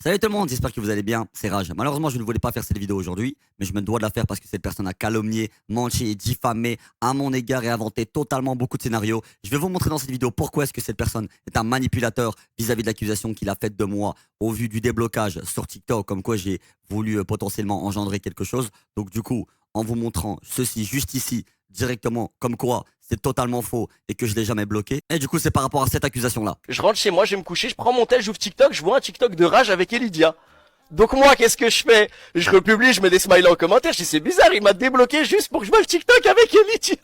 Salut tout le monde, j'espère que vous allez bien, c'est Raj. Malheureusement, je ne voulais pas faire cette vidéo aujourd'hui, mais je me dois de la faire parce que cette personne a calomnié, menti et diffamé à mon égard et inventé totalement beaucoup de scénarios. Je vais vous montrer dans cette vidéo pourquoi est-ce que cette personne est un manipulateur vis-à-vis de l'accusation qu'il a faite de moi au vu du déblocage sur TikTok, comme quoi j'ai voulu potentiellement engendrer quelque chose. Donc du coup, en vous montrant ceci juste ici, directement, comme quoi c'est totalement faux et que je l'ai jamais bloqué. Et du coup, c'est par rapport à cette accusation-là. Je rentre chez moi, je vais me coucher, je prends mon tel, j'ouvre TikTok, je vois un TikTok de Rage avec Elidia. Donc moi, qu'est-ce que je fais? Je republie, je mets des smileys en commentaire, je dis c'est bizarre, il m'a débloqué juste pour que je vois le TikTok avec Elidia.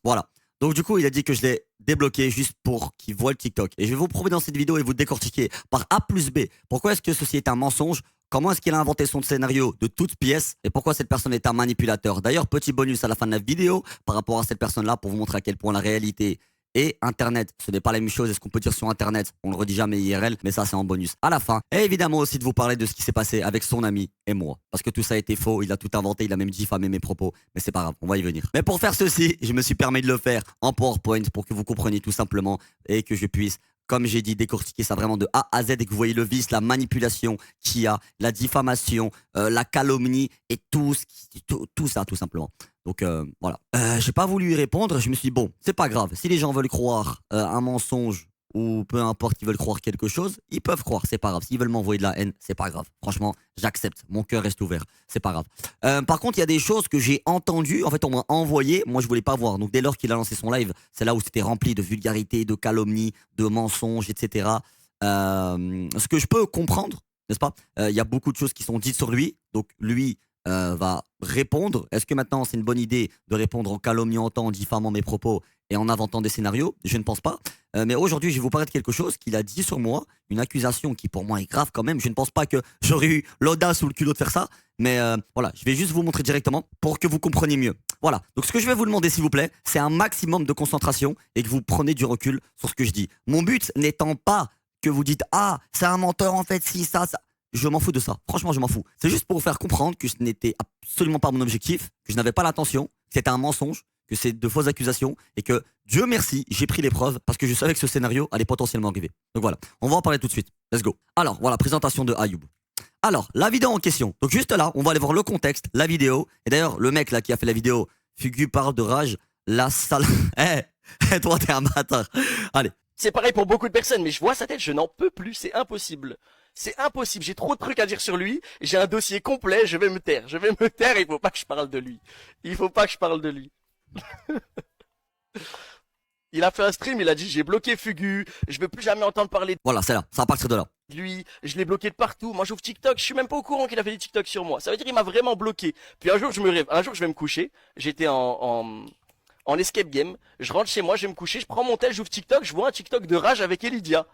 Voilà. Donc du coup, il a dit que je l'ai débloqué juste pour qu'il voit le TikTok. Et je vais vous prouver dans cette vidéo et vous décortiquer par A plus B pourquoi est-ce que ceci est un mensonge, comment est-ce qu'il a inventé son scénario de toutes pièces et pourquoi cette personne est un manipulateur. D'ailleurs, petit bonus à la fin de la vidéo par rapport à cette personne-là pour vous montrer à quel point la réalité et Internet, ce n'est pas la même chose. Est-ce qu'on peut dire sur Internet? On le redit jamais IRL, mais ça c'est en bonus à la fin. Et évidemment aussi de vous parler de ce qui s'est passé avec son ami et moi. Parce que tout ça a été faux, il a tout inventé, il a même diffamé mes propos. Mais c'est pas grave, on va y venir. Mais pour faire ceci, je me suis permis de le faire en PowerPoint pour que vous compreniez tout simplement et que je puisse, comme j'ai dit, décortiquer ça vraiment de A à Z et que vous voyez le vice, la manipulation qu'il y a, la diffamation, la calomnie et tout ça tout simplement. Donc voilà. J'ai pas voulu y répondre. Je me suis dit, bon, c'est pas grave. Si les gens veulent croire un mensonge ou peu importe, ils veulent croire quelque chose, ils peuvent croire, c'est pas grave. S'ils veulent m'envoyer de la haine, c'est pas grave. Franchement, j'accepte. Mon cœur reste ouvert. C'est pas grave. Par contre, il y a des choses que j'ai entendues. En fait, on m'a envoyé. Moi, je voulais pas voir. Donc, dès lors qu'il a lancé son live, c'est là où c'était rempli de vulgarité, de calomnie, de mensonges, etc. Ce que je peux comprendre, n'est-ce pas? Il y a beaucoup de choses qui sont dites sur lui. Donc, lui va répondre. Est-ce que maintenant c'est une bonne idée de répondre en calomniant, en diffamant mes propos et en inventant des scénarios? Je ne pense pas. Mais aujourd'hui, je vais vous parler de quelque chose qu'il a dit sur moi, une accusation qui pour moi est grave quand même. Je ne pense pas que j'aurais eu l'audace ou le culot de faire ça. Mais voilà, je vais juste vous montrer directement pour que vous compreniez mieux. Voilà, donc ce que je vais vous demander s'il vous plaît, c'est un maximum de concentration et que vous preniez du recul sur ce que je dis. Mon but n'étant pas que vous dites ah, c'est un menteur en fait, si, ça. Je m'en fous de ça. Franchement, je m'en fous. C'est juste pour vous faire comprendre que ce n'était absolument pas mon objectif, que je n'avais pas l'intention, que c'était un mensonge, que c'est de fausses accusations et que, Dieu merci, j'ai pris les preuves parce que je savais que ce scénario allait potentiellement arriver. Donc voilà, on va en parler tout de suite. Let's go. Alors, voilà, présentation de Ayoub. Alors, la vidéo en question. Donc juste là, on va aller voir le contexte, la vidéo. Et d'ailleurs, le mec là qui a fait la vidéo, Fugu parle de Rage, la salle... Toi t'es un bâtard. Allez. C'est pareil pour beaucoup de personnes, mais je vois sa tête, je n'en peux plus, c'est impossible. C'est impossible, j'ai trop de trucs à dire sur lui, j'ai un dossier complet, je vais me taire. Je vais me taire, il faut pas que je parle de lui. Il faut pas que je parle de lui. Il a fait un stream, il a dit j'ai bloqué Fugu, je veux plus jamais entendre parler Voilà, c'est là, ça va partir de là. de lui, je l'ai bloqué de partout. Moi j'ouvre TikTok, je suis même pas au courant qu'il a fait des TikTok sur moi. Ça veut dire qu'il m'a vraiment bloqué. Puis un jour je me rêve, un jour je vais me coucher, j'étais en escape game, je rentre chez moi, je vais me coucher, je prends mon tel, j'ouvre TikTok, je vois un TikTok de Rage avec Elidia.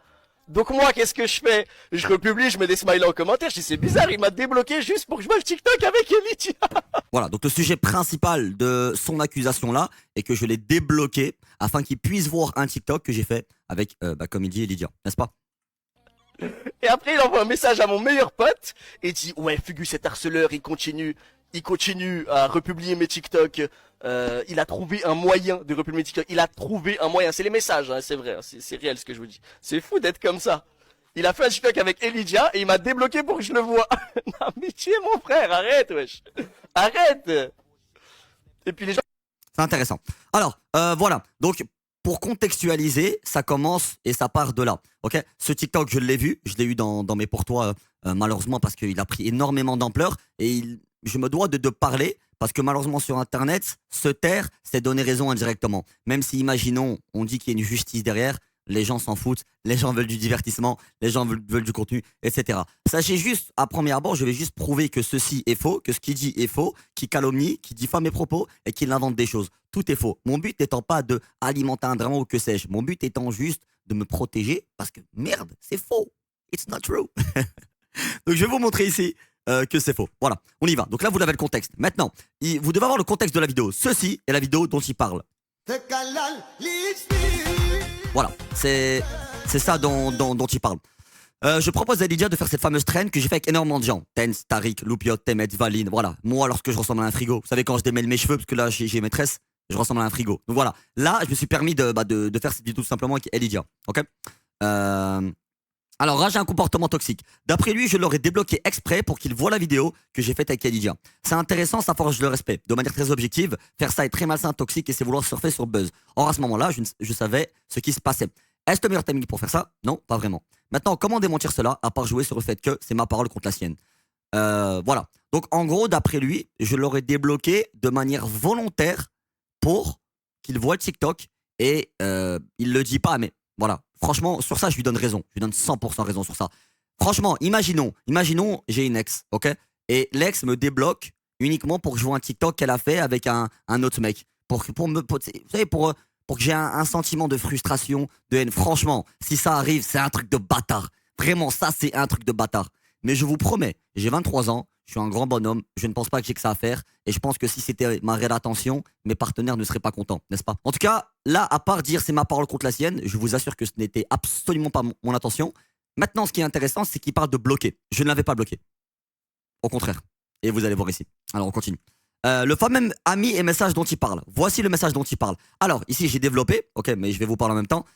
Donc moi, qu'est-ce que je fais? Je republie, je mets des smileys en commentaire, je dis c'est bizarre, il m'a débloqué juste pour que je vois le TikTok avec Elidia. Voilà, donc le sujet principal de son accusation là est que je l'ai débloqué afin qu'il puisse voir un TikTok que j'ai fait avec, comme il dit, Lydia, n'est-ce pas? Et après, il envoie un message à mon meilleur pote et dit ouais, Fugu, cet harceleur, il continue à republier mes TikTok. Il a trouvé un moyen de republier mes TikTok. Il a trouvé un moyen. C'est les messages, hein, c'est vrai, hein, c'est réel ce que je vous dis. C'est fou d'être comme ça. Il a fait un TikTok avec Elidia et il m'a débloqué pour que je le vois. Non, mais tu es mon frère, arrête, wesh. Arrête. Et puis les gens... C'est intéressant. Alors, voilà. Donc, pour contextualiser, ça commence et ça part de là. Ok. Ce TikTok, je l'ai vu. Je l'ai eu dans mes pour-toi, malheureusement, parce qu'il a pris énormément d'ampleur. Et je me dois de parler, parce que malheureusement, sur Internet, se taire, c'est donner raison indirectement. Même si, imaginons, on dit qu'il y a une justice derrière, les gens s'en foutent, les gens veulent du divertissement, les gens veulent du contenu, etc. Sachez juste, à premier abord, je vais juste prouver que ceci est faux, que ce qu'il dit est faux, qu'il calomnie, qu'il diffame mes propos et qu'il invente des choses. Tout est faux. Mon but n'étant pas de alimenter un drama ou que sais-je. Mon but étant juste de me protéger parce que merde, c'est faux. It's not true. Donc je vais vous montrer ici que c'est faux. Voilà, on y va. Donc là, vous avez le contexte. Maintenant, vous devez avoir le contexte de la vidéo. Ceci est la vidéo dont il parle. Voilà, c'est ça dont il parle. Je propose à Lydia de faire cette fameuse traîne que j'ai fait avec énormément de gens. Tens, Tariq, Loupiot, Temet, Valine, voilà. Moi, lorsque je ressemble à un frigo. Vous savez, quand je démêle mes cheveux, parce que là, j'ai maîtresse, je ressemble à un frigo. Donc voilà. Là, je me suis permis de faire cette vidéo tout simplement avec Lydia. Ok. Alors là, j'ai un comportement toxique. D'après lui, je l'aurais débloqué exprès pour qu'il voit la vidéo que j'ai faite avec Khadija. C'est intéressant, ça forge le respect. De manière très objective, faire ça est très malsain, toxique et c'est vouloir surfer sur Buzz. Or, à ce moment-là, je savais ce qui se passait. Est-ce le meilleur timing pour faire ça? Non, pas vraiment. Maintenant, comment démentir cela, à part jouer sur le fait que c'est ma parole contre la sienne? Voilà. Donc, en gros, d'après lui, je l'aurais débloqué de manière volontaire pour qu'il voit le TikTok et il le dit pas, mais voilà. Franchement, sur ça, je lui donne raison. Je lui donne 100% raison sur ça. Franchement, imaginons, j'ai une ex, ok? Et l'ex me débloque uniquement pour que je vois un TikTok qu'elle a fait avec un autre mec. Vous savez, pour que j'ai un sentiment de frustration, de haine. Franchement, si ça arrive, c'est un truc de bâtard. Vraiment, ça, c'est un truc de bâtard. Mais je vous promets, j'ai 23 ans, je suis un grand bonhomme, je ne pense pas que j'ai que ça à faire, et je pense que si c'était ma réelle attention, mes partenaires ne seraient pas contents, n'est-ce pas? En tout cas, là, à part dire c'est ma parole contre la sienne, je vous assure que ce n'était absolument pas mon intention. Maintenant, ce qui est intéressant, c'est qu'il parle de bloquer. Je ne l'avais pas bloqué. Au contraire. Et vous allez voir ici. Alors, on continue. Le fameux ami et message dont il parle. Voici le message dont il parle. Alors, ici, j'ai développé, ok, mais je vais vous parler en même temps.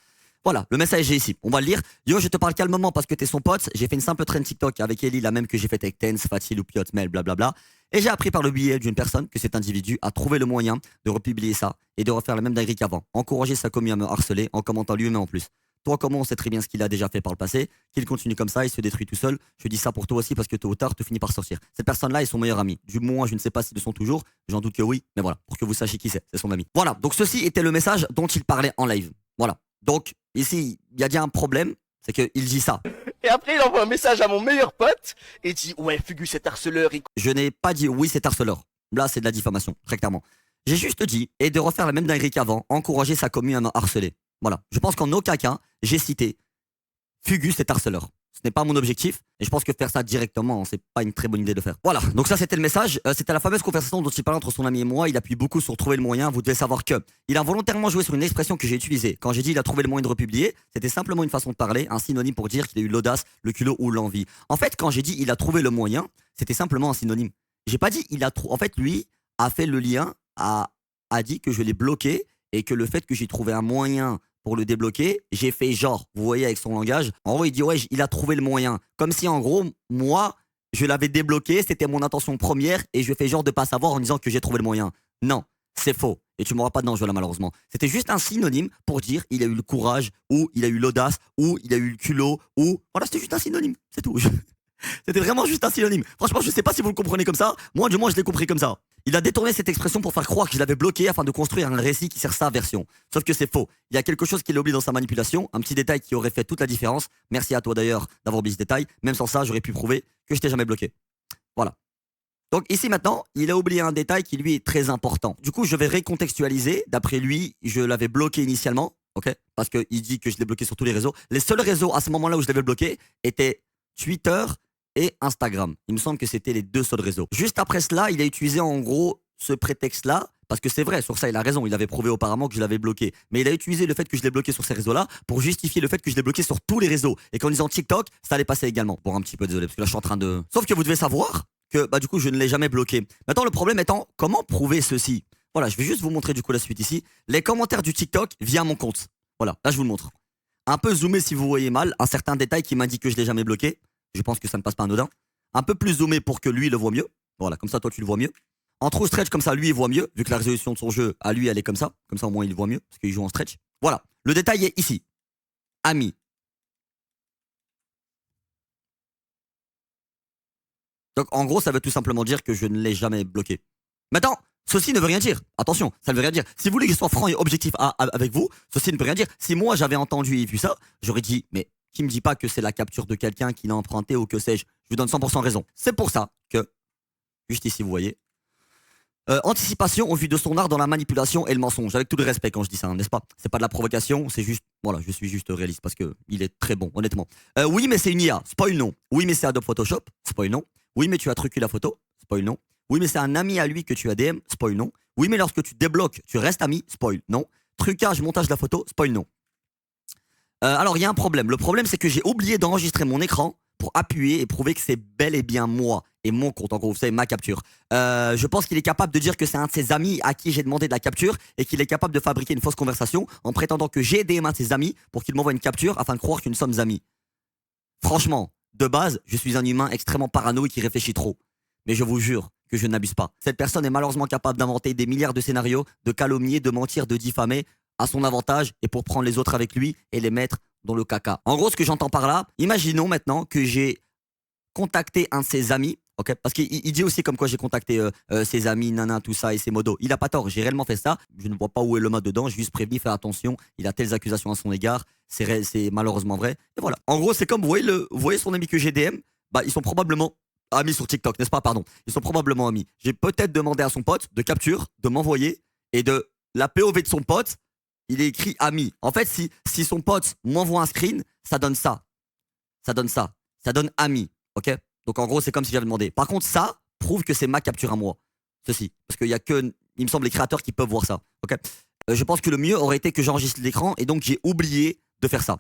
Voilà, le message est ici. On va le lire. Yo, je te parle calmement parce que t'es son pote. J'ai fait une simple trend TikTok avec Ellie, la même que j'ai faite avec Tense, Fatil ou Piot, Mel, blablabla. Et j'ai appris par le biais d'une personne que cet individu a trouvé le moyen de republier ça et de refaire la même dinguerie qu'avant. Encourager sa commu à me harceler en commentant lui-même en plus. Toi, comment on sait très bien ce qu'il a déjà fait par le passé, qu'il continue comme ça, il se détruit tout seul. Je dis ça pour toi aussi parce que tôt ou tard, tu finis par sortir. Cette personne-là est son meilleur ami. Du moins, je ne sais pas s'ils le sont toujours. J'en doute que oui, mais voilà, pour que vous sachiez qui c'est son ami. Voilà, donc ceci était le message dont il parlait en live. Voilà. Donc, ici, il y a déjà un problème, c'est qu'il dit ça. Et après, il envoie un message à mon meilleur pote et dit ouais, Fugu, cet harceleur, Je n'ai pas dit oui, c'est harceleur. Là, c'est de la diffamation, très clairement. J'ai juste dit, et de refaire la même dinguerie qu'avant, encourager sa commune à me harceler. Voilà. Je pense qu'en aucun cas, j'ai cité Fugu, c'est harceleur. Ce n'est pas mon objectif, et je pense que faire ça directement, c'est pas une très bonne idée de faire. Voilà, donc ça c'était le message. C'était la fameuse conversation dont il parlait entre son ami et moi. Il appuie beaucoup sur trouver le moyen. Vous devez savoir que il a volontairement joué sur une expression que j'ai utilisée. Quand j'ai dit il a trouvé le moyen de republier, c'était simplement une façon de parler, un synonyme pour dire qu'il a eu l'audace, le culot ou l'envie. En fait, quand j'ai dit il a trouvé le moyen, c'était simplement un synonyme. J'ai pas dit il a trouvé. En fait, lui a fait le lien, a dit que je l'ai bloqué et que le fait que j'ai trouvé un moyen pour le débloquer, j'ai fait genre, vous voyez avec son langage, en gros il dit ouais, il a trouvé le moyen. Comme si en gros, moi, je l'avais débloqué, c'était mon intention première et je fais genre de pas savoir en disant que j'ai trouvé le moyen. Non, c'est faux. Et tu m'auras pas de jeu là malheureusement. C'était juste un synonyme pour dire il a eu le courage, ou il a eu l'audace, ou il a eu le culot, ou... Voilà, c'était juste un synonyme, c'est tout. C'était vraiment juste un synonyme. Franchement, je sais pas si vous le comprenez comme ça. Moi, du moins, je l'ai compris comme ça. Il a détourné cette expression pour faire croire que je l'avais bloqué afin de construire un récit qui sert sa version. Sauf que c'est faux. Il y a quelque chose qui l'a oublié dans sa manipulation, un petit détail qui aurait fait toute la différence. Merci à toi d'ailleurs d'avoir oublié ce détail. Même sans ça, j'aurais pu prouver que je t'ai jamais bloqué. Voilà. Donc ici maintenant, il a oublié un détail qui lui est très important. Du coup, je vais recontextualiser. D'après lui, je l'avais bloqué initialement, ok? Parce qu'il dit que je l'ai bloqué sur tous les réseaux. Les seuls réseaux à ce moment-là où je l'avais bloqué étaient Twitter et Instagram. Il me semble que c'était les deux seuls réseaux. Juste après cela, il a utilisé en gros ce prétexte-là, parce que c'est vrai, sur ça il a raison, il avait prouvé auparavant que je l'avais bloqué. Mais il a utilisé le fait que je l'ai bloqué sur ces réseaux-là pour justifier le fait que je l'ai bloqué sur tous les réseaux. Et qu'en disant TikTok, ça allait passer également. Bon, un petit peu désolé, parce que là je suis en train de... Sauf que vous devez savoir que bah du coup je ne l'ai jamais bloqué. Maintenant le problème étant, comment prouver ceci? Voilà, je vais juste vous montrer du coup la suite ici. Les commentaires du TikTok via mon compte. Voilà, là je vous le montre. Un peu zoomé si vous voyez mal, un certain détail qui m'indique que je l'ai jamais bloqué. Je pense que ça ne passe pas anodin. Un peu plus zoomé pour que lui le voit mieux. Voilà, comme ça toi tu le vois mieux. En true stretch, comme ça lui il voit mieux, vu que la résolution de son jeu à lui elle est comme ça. Comme ça au moins il voit mieux, parce qu'il joue en stretch. Voilà, le détail est ici. Ami. Donc en gros ça veut tout simplement dire que je ne l'ai jamais bloqué. Maintenant, ceci ne veut rien dire. Attention, ça ne veut rien dire. Si vous voulez que je sois franc et objectif avec vous, ceci ne veut rien dire. Si moi j'avais entendu et vu ça, j'aurais dit, mais qui me dit pas que c'est la capture de quelqu'un qui l'a emprunté ou que sais-je? Je vous donne 100% raison. C'est pour ça que, juste ici vous voyez, anticipation au vu de son art dans la manipulation et le mensonge. Avec tout le respect quand je dis ça, n'est-ce pas? C'est pas de la provocation, c'est juste, voilà, je suis juste réaliste parce que il est très bon, honnêtement. Oui, mais c'est une IA, spoil non. Oui, mais c'est Adobe Photoshop, spoil non. Oui, mais tu as truqué la photo, spoil non. Oui, mais c'est un ami à lui que tu as DM, spoil non. Oui, mais lorsque tu débloques, tu restes ami, spoil non. Trucage, montage de la photo, spoil non. Alors, il y a un problème. Le problème, c'est que j'ai oublié d'enregistrer mon écran pour appuyer et prouver que c'est bel et bien moi et mon compte. En gros, vous savez, ma capture. Je pense qu'il est capable de dire que c'est un de ses amis à qui j'ai demandé de la capture et qu'il est capable de fabriquer une fausse conversation en prétendant que j'ai DM un de ses amis pour qu'il m'envoie une capture afin de croire que nous sommes amis. Franchement, de base, je suis un humain extrêmement parano et qui réfléchit trop. Mais je vous jure que je n'abuse pas. Cette personne est malheureusement capable d'inventer des milliards de scénarios, de calomnier, de mentir, de diffamer à son avantage et pour prendre les autres avec lui et les mettre dans le caca. En gros, ce que j'entends par là, imaginons maintenant que j'ai contacté un de ses amis, ok, parce qu'il dit aussi comme quoi j'ai contacté ses amis, nana, tout ça et ses modos. Il a pas tort, j'ai réellement fait ça. Je ne vois pas où est le mode dedans. J'ai juste prévenu, faire attention. Il a telles accusations à son égard. C'est malheureusement vrai. Et voilà. En gros, c'est comme vous voyez son ami que j'ai DM. Bah, ils sont probablement amis sur TikTok, n'est-ce pas? Pardon. Ils sont probablement amis. J'ai peut-être demandé à son pote de capture, de m'envoyer et de la POV de son pote. Il est écrit ami. En fait, si son pote m'envoie un screen, ça donne ça. Ça donne ça. Ça donne ami. Ok? Donc en gros, c'est comme si j'avais demandé. Par contre, ça prouve que c'est ma capture à moi. Ceci. Parce qu'il y a que, il me semble, les créateurs qui peuvent voir ça. Ok? Je pense que le mieux aurait été que j'enregistre l'écran et donc j'ai oublié de faire ça.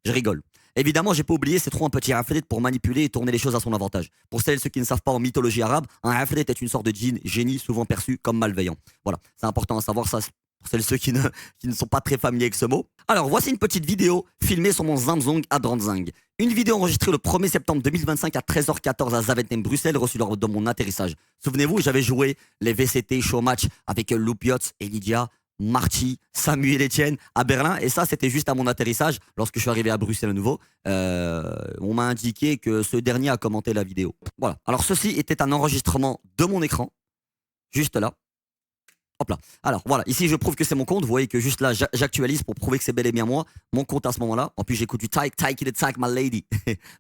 Je rigole. Évidemment, j'ai pas oublié, c'est trop un petit raflet pour manipuler et tourner les choses à son avantage. Pour celles et ceux qui ne savent pas en mythologie arabe, un raflet est une sorte de djinn, génie, souvent perçu comme malveillant. Voilà, c'est important à savoir ça pour celles et ceux qui ne sont pas très familiers avec ce mot. Alors, voici une petite vidéo filmée sur mon Samsung A35. Une vidéo enregistrée le 1er septembre 2025 à 13h14 à Zaventem, Bruxelles, reçue lors de mon atterrissage. Souvenez-vous, j'avais joué les VCT Showmatch avec Loupiot et Lydia, Marty, Samuel Etienne à Berlin. Et ça, c'était juste à mon atterrissage. Lorsque je suis arrivé à Bruxelles à nouveau, on m'a indiqué que ce dernier a commenté la vidéo. Voilà. Alors, ceci était un enregistrement de mon écran. Juste là. Hop là. Alors voilà, ici je prouve que c'est mon compte. Vous voyez que juste là, j'actualise pour prouver que c'est bel et bien moi, mon compte à ce moment-là. En plus, j'écoute du Tyke It Tyke My Lady.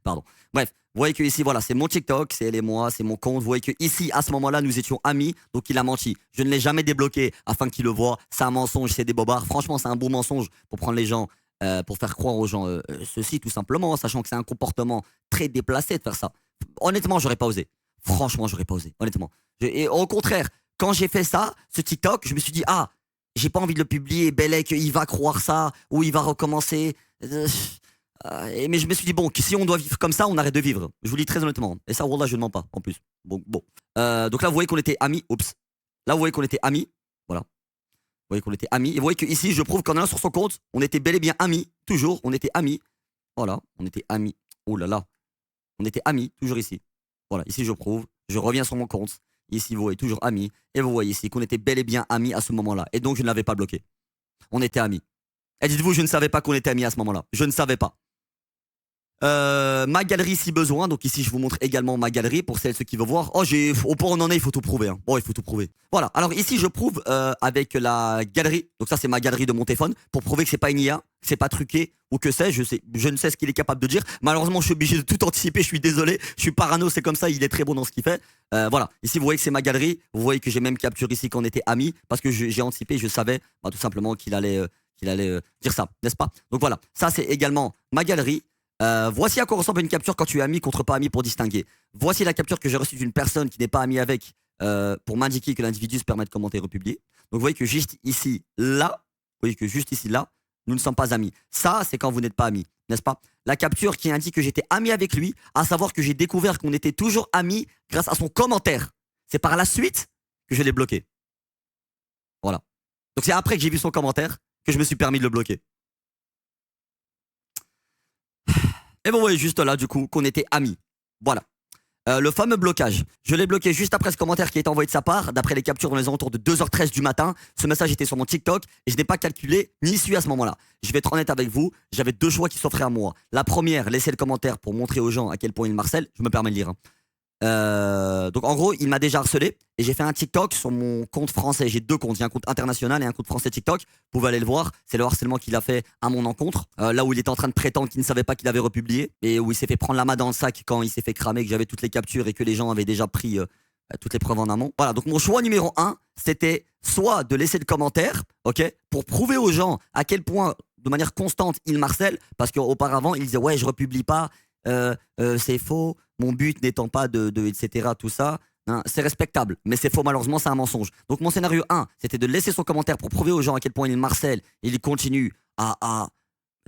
Pardon. Bref, vous voyez que ici, voilà, c'est mon TikTok, c'est elle et moi, c'est mon compte. Vous voyez que ici, à ce moment-là, nous étions amis, donc il a menti. Je ne l'ai jamais débloqué afin qu'il le voie. C'est un mensonge, c'est des bobards. Franchement, c'est un beau mensonge pour prendre les gens, pour faire croire aux gens ceci, tout simplement, sachant que c'est un comportement très déplacé de faire ça. Honnêtement, j'aurais pas osé. Franchement, j'aurais pas osé. Honnêtement. Et au contraire, quand j'ai fait ça, ce TikTok, je me suis dit, ah, j'ai pas envie de le publier, Belek, il va croire ça, ou il va recommencer. Mais je me suis dit, bon, si on doit vivre comme ça, on arrête de vivre. Je vous le dis très honnêtement. Et ça, wallah, je ne mens pas, en plus. Bon. Donc là, vous voyez qu'on était amis. Oups. Là, vous voyez qu'on était amis. Voilà. Vous voyez qu'on était amis. Et vous voyez qu'ici, je prouve qu'en allant sur son compte, on était bel et bien amis. Toujours, on était amis. Voilà, on était amis. Oh là là. On était amis, toujours ici. Voilà, ici, je prouve. Je reviens sur mon compte. Ici, vous voyez, toujours amis. Et vous voyez ici qu'on était bel et bien amis à ce moment-là. Et donc, je ne l'avais pas bloqué. On était amis. Et dites-vous, je ne savais pas qu'on était amis à ce moment-là. Je ne savais pas. Ma galerie si besoin. Donc ici, je vous montre également ma galerie pour celles ceux qui veulent voir. Oh, au point où on en est, il faut tout prouver. Hein. Bon, il faut tout prouver. Voilà. Alors ici, je prouve avec la galerie. Donc ça, c'est ma galerie de mon téléphone pour prouver que c'est pas une IA, que c'est pas truqué ou que c'est. Je ne sais ce qu'il est capable de dire. Malheureusement, je suis obligé de tout anticiper. Je suis désolé. Je suis parano. C'est comme ça. Il est très bon dans ce qu'il fait. Voilà. Ici, vous voyez que c'est ma galerie. Vous voyez que j'ai même capturé ici qu'on était amis parce que j'ai anticipé. Je savais tout simplement qu'il allait dire ça, n'est-ce pas? Donc voilà. Ça, c'est également ma galerie. Voici à quoi ressemble une capture quand tu es ami contre pas ami pour distinguer. Voici la capture que j'ai reçue d'une personne qui n'est pas amie avec pour m'indiquer que l'individu se permet de commenter et republier. Donc vous voyez que juste ici, là, nous ne sommes pas amis. Ça, c'est quand vous n'êtes pas amis, n'est-ce pas? La capture qui indique que j'étais ami avec lui, à savoir que j'ai découvert qu'on était toujours amis grâce à son commentaire. C'est par la suite que je l'ai bloqué. Voilà. Donc c'est après que j'ai vu son commentaire que je me suis permis de le bloquer. Et vous voyez juste là, du coup, qu'on était amis. Voilà. Le fameux blocage. Je l'ai bloqué juste après ce commentaire qui a été envoyé de sa part, d'après les captures dans les alentours de 2h13 du matin. Ce message était sur mon TikTok et je n'ai pas calculé ni su à ce moment-là. Je vais être honnête avec vous, j'avais deux choix qui s'offraient à moi. La première, laisser le commentaire pour montrer aux gens à quel point il me harcèle. Je me permets de lire. Hein. Donc en gros, il m'a déjà harcelé et j'ai fait un TikTok sur mon compte français. J'ai deux comptes, j'ai un compte international et un compte français TikTok. Vous pouvez aller le voir. C'est le harcèlement qu'il a fait à mon encontre. Là où il était en train de prétendre qu'il ne savait pas qu'il avait republié et où il s'est fait prendre la main dans le sac quand il s'est fait cramer, que j'avais toutes les captures et que les gens avaient déjà pris toutes les preuves en amont. Voilà, donc mon choix numéro 1, c'était soit de laisser le commentaire, ok, pour prouver aux gens à quel point, de manière constante, il m'harcèle, parce qu'auparavant, il disait ouais, je republie pas, c'est faux, mon but n'étant pas de etc. tout ça. Hein, c'est respectable, mais c'est faux, malheureusement, c'est un mensonge. Donc mon scénario 1, c'était de laisser son commentaire pour prouver aux gens à quel point il m'harcèle, et il continue à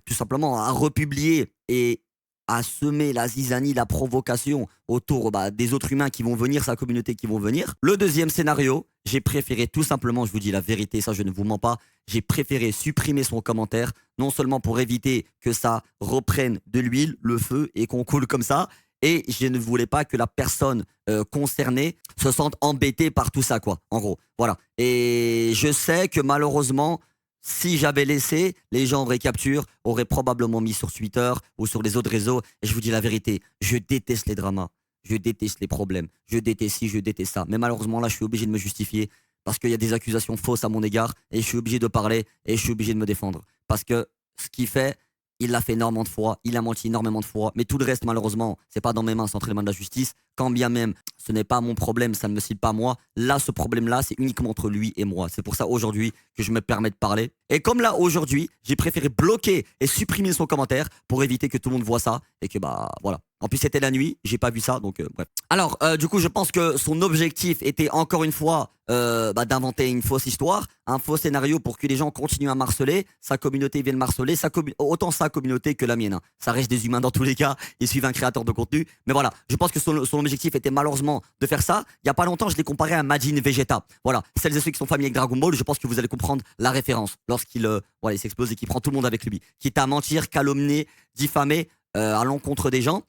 tout simplement à republier et à semer la zizanie, la provocation autour des autres humains qui vont venir, sa communauté qui vont venir. Le deuxième scénario, j'ai préféré tout simplement, je vous dis la vérité, ça je ne vous mens pas, j'ai préféré supprimer son commentaire, non seulement pour éviter que ça reprenne de l'huile, le feu et qu'on coule comme ça, et je ne voulais pas que la personne concernée se sente embêtée par tout ça, quoi, en gros. Voilà. Et je sais que malheureusement, si j'avais laissé, les gens auraient capture, auraient probablement mis sur Twitter ou sur les autres réseaux. Et je vous dis la vérité, je déteste les dramas, je déteste les problèmes, je déteste ci, je déteste ça. Mais malheureusement, là, je suis obligé de me justifier parce qu'il y a des accusations fausses à mon égard et je suis obligé de parler et je suis obligé de me défendre. Parce que ce qu'il fait, il l'a fait énormément de fois, il a menti énormément de fois, mais tout le reste, malheureusement, c'est pas dans mes mains, c'est entre les mains de la justice. Quand bien même, ce n'est pas mon problème, ça ne me cite pas moi. Là, ce problème-là, c'est uniquement entre lui et moi. C'est pour ça aujourd'hui que je me permets de parler. Et comme là, aujourd'hui, j'ai préféré bloquer et supprimer son commentaire pour éviter que tout le monde voit ça et que voilà. En plus, c'était la nuit, j'ai pas vu ça, donc bref. Alors, du coup, je pense que son objectif était encore une fois d'inventer une fausse histoire, un faux scénario pour que les gens continuent à marceler, sa communauté vienne marceler, autant sa communauté que la mienne. Hein. Ça reste des humains dans tous les cas, ils suivent un créateur de contenu. Mais voilà, je pense que son objectif était malheureusement de faire ça. Il y a pas longtemps, je l'ai comparé à Majin Vegeta. Voilà, celles et ceux qui sont familiers avec Dragon Ball, je pense que vous allez comprendre la référence lorsqu'il il s'explose et qu'il prend tout le monde avec lui. Quitte à mentir, calomnier, diffamer à l'encontre des gens.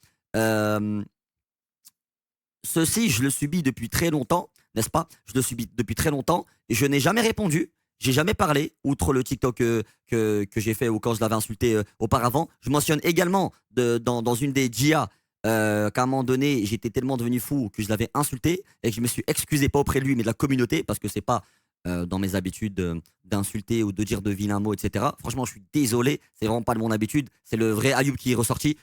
Ceci, je le subis depuis très longtemps, n'est-ce pas? Je le subis depuis très longtemps et je n'ai jamais répondu. J'ai jamais parlé, outre le TikTok que j'ai fait ou quand je l'avais insulté auparavant. Je mentionne également dans une des GIA qu'à un moment donné, j'étais tellement devenu fou que je l'avais insulté et que je me suis excusé, pas auprès de lui, mais de la communauté, parce que c'est pas dans mes habitudes d'insulter ou de dire de vilains mots, etc. Franchement, je suis désolé, c'est vraiment pas de mon habitude. C'est le vrai Ayoub qui est ressorti.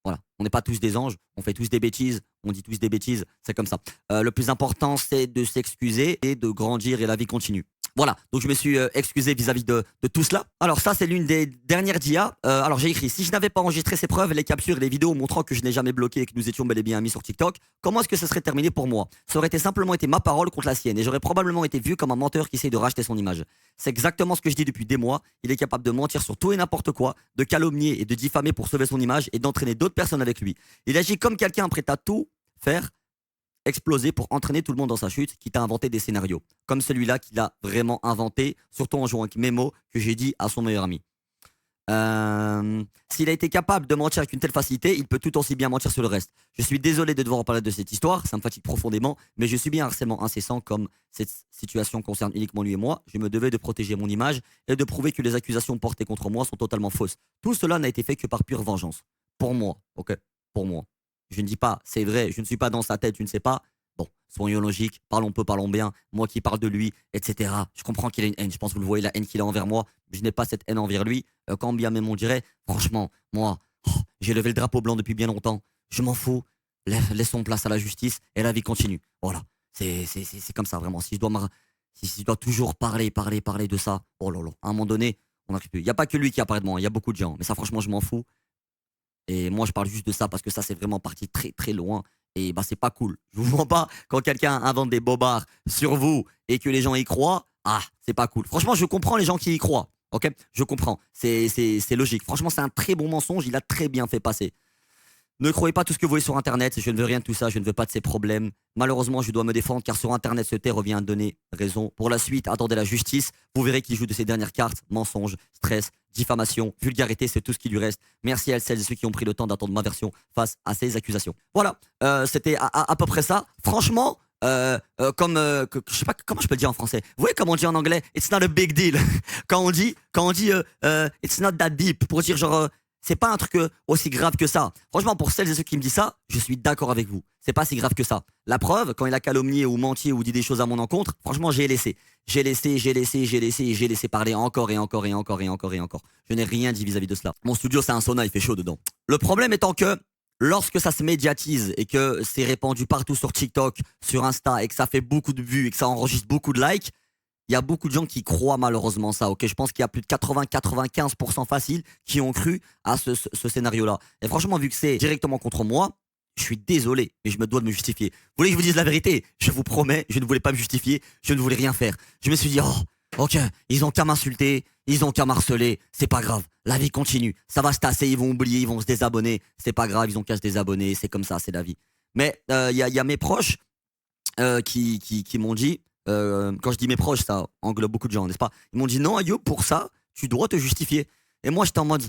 Voilà, on n'est pas tous des anges, on fait tous des bêtises, on dit tous des bêtises, c'est comme ça. Le plus important, c'est de s'excuser et de grandir et la vie continue. Voilà, donc je me suis excusé vis-à-vis de tout cela. Alors ça, c'est l'une des dernières d'IA. Alors j'ai écrit, si je n'avais pas enregistré ces preuves, les captures et les vidéos montrant que je n'ai jamais bloqué et que nous étions bel et bien amis sur TikTok, comment est-ce que ça serait terminé pour moi? Ça aurait simplement été ma parole contre la sienne et j'aurais probablement été vu comme un menteur qui essaye de racheter son image. C'est exactement ce que je dis depuis des mois. Il est capable de mentir sur tout et n'importe quoi, de calomnier et de diffamer pour sauver son image et d'entraîner d'autres personnes avec lui. Il agit comme quelqu'un prêt à tout faire exploser pour entraîner tout le monde dans sa chute, quitte à inventer des scénarios, comme celui-là qu'il a vraiment inventé, surtout en jouant avec mes mots que j'ai dit à son meilleur ami. S'il a été capable de mentir avec une telle facilité, il peut tout aussi bien mentir sur le reste. Je suis désolé de devoir en parler de cette histoire, ça me fatigue profondément, mais je subis un harcèlement incessant comme cette situation concerne uniquement lui et moi. Je me devais de protéger mon image et de prouver que les accusations portées contre moi sont totalement fausses. Tout cela n'a été fait que par pure vengeance. Pour moi, ok? Pour moi. Je ne dis pas, c'est vrai, je ne suis pas dans sa tête, je ne sais pas. Bon, soyons logiques, parlons peu, parlons bien. Moi qui parle de lui, etc. Je comprends qu'il a une haine. Je pense que vous le voyez, la haine qu'il a envers moi. Je n'ai pas cette haine envers lui. Quand bien même on dirait, franchement, moi, j'ai levé le drapeau blanc depuis bien longtemps. Je m'en fous. Laissons place à la justice et la vie continue. Voilà. C'est comme ça, vraiment. Si je dois toujours parler de ça, oh là là, à un moment donné, on n'arrive plus. Il n'y a pas que lui qui apparaît de moi, il y a beaucoup de gens. Mais ça, franchement, je m'en fous. Et moi, je parle juste de ça parce que ça, c'est vraiment parti très, très loin. Et c'est pas cool. Je vous mens pas, quand quelqu'un invente des bobards sur vous et que les gens y croient, c'est pas cool. Franchement, je comprends les gens qui y croient. Ok? Je comprends. C'est logique. Franchement, c'est un très bon mensonge. Il a très bien fait passer. Ne croyez pas tout ce que vous voyez sur Internet. Je ne veux rien de tout ça. Je ne veux pas de ces problèmes. Malheureusement, je dois me défendre car sur Internet, ce terre revient à donner raison. Pour la suite, attendez la justice. Vous verrez qu'il joue de ses dernières cartes. Mensonges, stress, diffamation, vulgarité, c'est tout ce qui lui reste. Merci à celles et ceux qui ont pris le temps d'attendre ma version face à ces accusations. Voilà, c'était à peu près ça. Franchement, je sais pas comment je peux le dire en français. Vous voyez comment on dit en anglais? It's not a big deal. quand on dit it's not that deep, pour dire genre c'est pas un truc aussi grave que ça. Franchement, pour celles et ceux qui me disent ça, je suis d'accord avec vous. C'est pas si grave que ça. La preuve, quand il a calomnié ou menti ou dit des choses à mon encontre, franchement, j'ai laissé. J'ai laissé parler encore et encore. Je n'ai rien dit vis-à-vis de cela. Mon studio, c'est un sauna, il fait chaud dedans. Le problème étant que lorsque ça se médiatise et que c'est répandu partout sur TikTok, sur Insta et que ça fait beaucoup de vues et que ça enregistre beaucoup de likes, il y a beaucoup de gens qui croient malheureusement ça. Ok, je pense qu'il y a plus de 80-95% facile qui ont cru à ce scénario-là. Et franchement, vu que c'est directement contre moi, je suis désolé, mais je me dois de me justifier. Vous voulez que je vous dise la vérité? Je vous promets, je ne voulais pas me justifier, je ne voulais rien faire. Je me suis dit, Ok, ils ont qu'à m'insulter, ils ont qu'à m'harceler, c'est pas grave. La vie continue, ça va se tasser, ils vont oublier, ils vont se désabonner, c'est pas grave, ils ont qu'à se désabonner, c'est comme ça, c'est la vie. Mais il y a mes proches qui m'ont dit, quand je dis mes proches, ça englobe beaucoup de gens, n'est-ce pas? Ils m'ont dit non, Ayo, pour ça, tu dois te justifier. Et moi, j'étais en mode,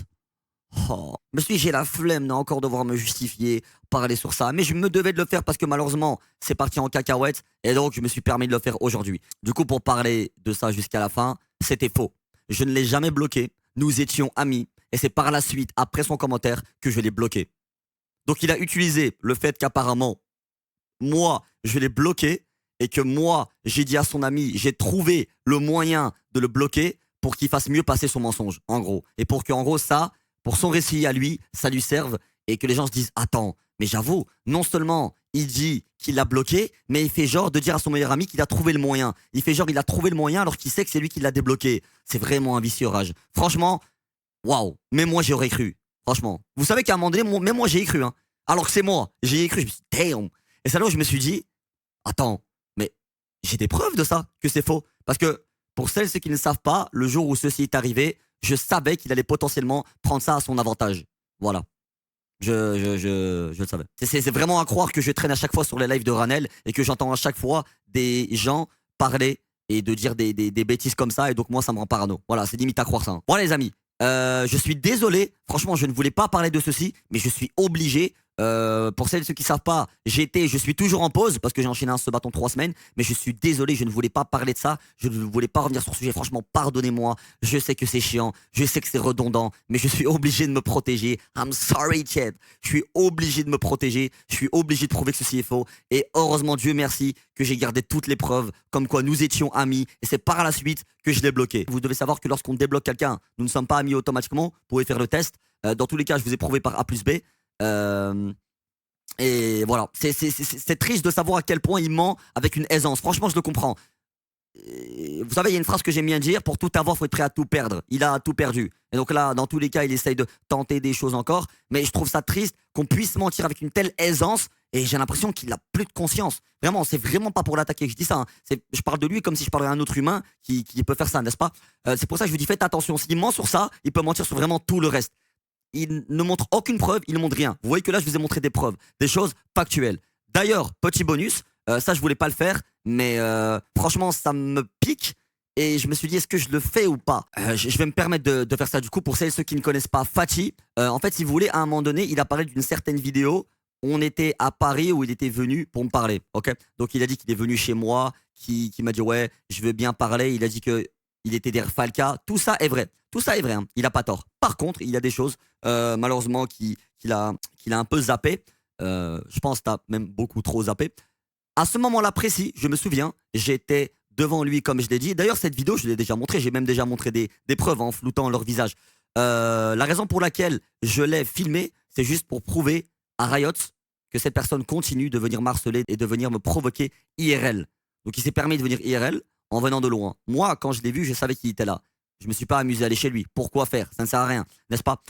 oh, me suis dit, j'ai la flemme encore devoir me justifier, parler sur ça. Mais je me devais de le faire parce que malheureusement, c'est parti en cacahuète. Et donc, je me suis permis de le faire aujourd'hui. Du coup, pour parler de ça jusqu'à la fin, c'était faux. Je ne l'ai jamais bloqué. Nous étions amis. Et c'est par la suite, après son commentaire, que je l'ai bloqué. Donc, il a utilisé le fait qu'apparemment, moi, je l'ai bloqué et que moi, j'ai dit à son ami, j'ai trouvé le moyen de le bloquer pour qu'il fasse mieux passer son mensonge, en gros. Et pour qu'en gros, ça, pour son récit à lui, ça lui serve et que les gens se disent, attends, mais j'avoue, non seulement il dit qu'il l'a bloqué, mais il fait genre de dire à son meilleur ami qu'il a trouvé le moyen. Il fait genre il a trouvé le moyen alors qu'il sait que c'est lui qui l'a débloqué. C'est vraiment un vicieux rage. Franchement, waouh, même moi j'y aurais cru. Franchement. Vous savez qu'à un moment donné, même moi j'y ai cru. Hein. Alors que c'est moi, j'y ai cru. Je me suis dit, damn. Et c'est là où je me suis dit, attends, mais j'ai des preuves de ça, que c'est faux. Parce que pour ceux qui ne savent pas, le jour où ceci est arrivé, je savais qu'il allait potentiellement prendre ça à son avantage. Voilà. Je le savais. C'est vraiment à croire que je traîne à chaque fois sur les lives de Ranel et que j'entends à chaque fois des gens parler et de dire des bêtises comme ça et donc moi ça me rend parano. Voilà, c'est limite à croire ça. Hein. Bon les amis, je suis désolé, franchement je ne voulais pas parler de ceci, mais je suis obligé. Pour celles et ceux qui savent pas, je suis toujours en pause parce que j'ai enchaîné ce bâton 3 semaines, mais je suis désolé, je ne voulais pas parler de ça, je ne voulais pas revenir sur ce sujet, franchement pardonnez-moi, je sais que c'est chiant, je sais que c'est redondant, mais je suis obligé de me protéger, I'm sorry Chad, je suis obligé de me protéger, je suis obligé de prouver que ceci est faux, et heureusement Dieu merci que j'ai gardé toutes les preuves, comme quoi nous étions amis, et c'est par la suite que je l'ai bloqué. Vous devez savoir que lorsqu'on débloque quelqu'un, nous ne sommes pas amis automatiquement, vous pouvez faire le test, dans tous les cas je vous ai prouvé par A plus B. Et voilà, c'est triste de savoir à quel point il ment avec une aisance. Franchement, je le comprends. Et vous savez, il y a une phrase que j'aime bien dire, pour tout avoir, il faut être prêt à tout perdre. Il a tout perdu. Et donc là, dans tous les cas, il essaye de tenter des choses encore. Mais je trouve ça triste qu'on puisse mentir avec une telle aisance. Et j'ai l'impression qu'il a plus de conscience. Vraiment, c'est vraiment pas pour l'attaquer que je dis ça. Hein. Je parle de lui comme si je parlais à un autre humain qui peut faire ça, n'est-ce pas? C'est pour ça que je vous dis, faites attention. S'il ment sur ça, il peut mentir sur vraiment tout le reste. Il ne montre aucune preuve, il ne montre rien. Vous voyez que là, je vous ai montré des preuves, des choses factuelles. D'ailleurs, petit bonus, ça, je voulais pas le faire, mais franchement, ça me pique. Et je me suis dit, est-ce que je le fais ou pas? Je vais me permettre de faire ça du coup. Pour celles et ceux qui ne connaissent pas Fatih, en fait, si vous voulez, à un moment donné, il a parlé d'une certaine vidéo. On était à Paris où il était venu pour me parler. Ok. Donc, il a dit qu'il est venu chez moi, qui m'a dit, ouais, je veux bien parler. Il a dit que il était derrière Falca. Tout ça est vrai. Tout ça est vrai. Hein. Il n'a pas tort. Par contre, il y a des choses, malheureusement, qu'il a un peu zappé. Je pense que tu as même beaucoup trop zappé. À ce moment-là précis, je me souviens, j'étais devant lui, comme je l'ai dit. D'ailleurs, cette vidéo, je l'ai déjà montrée. J'ai même déjà montré des preuves en floutant leur visage. La raison pour laquelle je l'ai filmé, c'est juste pour prouver à Riot que cette personne continue de venir m'harceler et de venir me provoquer IRL. Donc, il s'est permis de venir IRL en venant de loin. Moi, quand je l'ai vu, je savais qu'il était là. Je me suis pas amusé à aller chez lui. Pourquoi faire? Ça ne sert à rien, n'est-ce pas?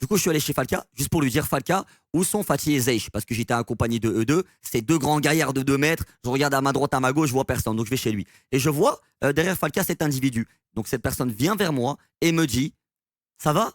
Du coup, je suis allé chez Falca, juste pour lui dire, Falca, où sont Fatih et Zeish? Parce que j'étais accompagné de eux deux. C'est deux grands gaillards de 2 mètres. Je regarde à ma droite, à ma gauche, je vois personne. Donc, je vais chez lui. Et je vois derrière Falca cet individu. Donc, cette personne vient vers moi et me dit, ça va?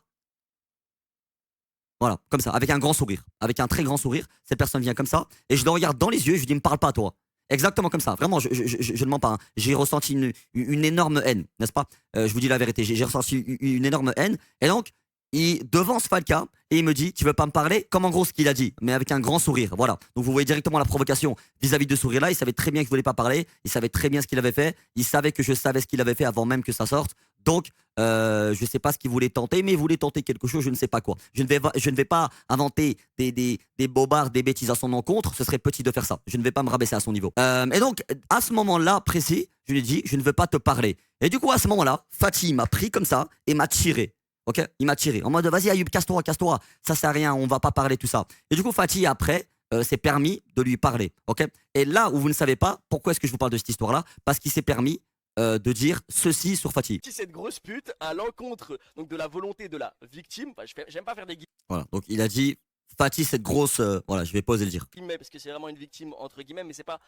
Voilà, comme ça, avec un grand sourire. Avec un très grand sourire. Cette personne vient comme ça. Et je le regarde dans les yeux et je lui dis, me parle pas, toi. Exactement comme ça. Vraiment, je ne mens pas. Hein. J'ai ressenti une énorme haine, n'est-ce pas? Je vous dis la vérité. J'ai ressenti une énorme haine. Et donc, il devance Falca et il me dit, tu veux pas me parler? Comme en gros ce qu'il a dit, mais avec un grand sourire. Voilà. Donc vous voyez directement la provocation vis-à-vis de ce sourire-là. Il savait très bien que je voulais pas parler. Il savait très bien ce qu'il avait fait. Il savait que je savais ce qu'il avait fait avant même que ça sorte. Donc, je sais pas ce qu'il voulait tenter, mais il voulait tenter quelque chose, je ne sais pas quoi. Je ne vais pas inventer des bobards, des bêtises à son encontre. Ce serait petit de faire ça. Je ne vais pas me rabaisser à son niveau. Et donc, à ce moment-là précis, je lui ai dit, je ne veux pas te parler. Et du coup, à ce moment-là, Fatih m'a pris comme ça et m'a tiré. Ok, il m'a tiré en mode vas-y Ayoub, casse-toi, casse-toi, ça sert à rien, on va pas parler tout ça. Et du coup Fatih après s'est permis de lui parler. Ok. Et là où vous ne savez pas pourquoi est-ce que je vous parle de cette histoire-là, parce qu'il s'est permis de dire ceci sur Fatih. Cette grosse pute à l'encontre donc de la volonté de la victime. Enfin, j'aime pas faire des guillemets. Voilà. Donc il a dit Fatih, cette grosse... voilà, je vais pas oser le dire. guillemets, parce que c'est vraiment une victime entre guillemets, mais c'est pas.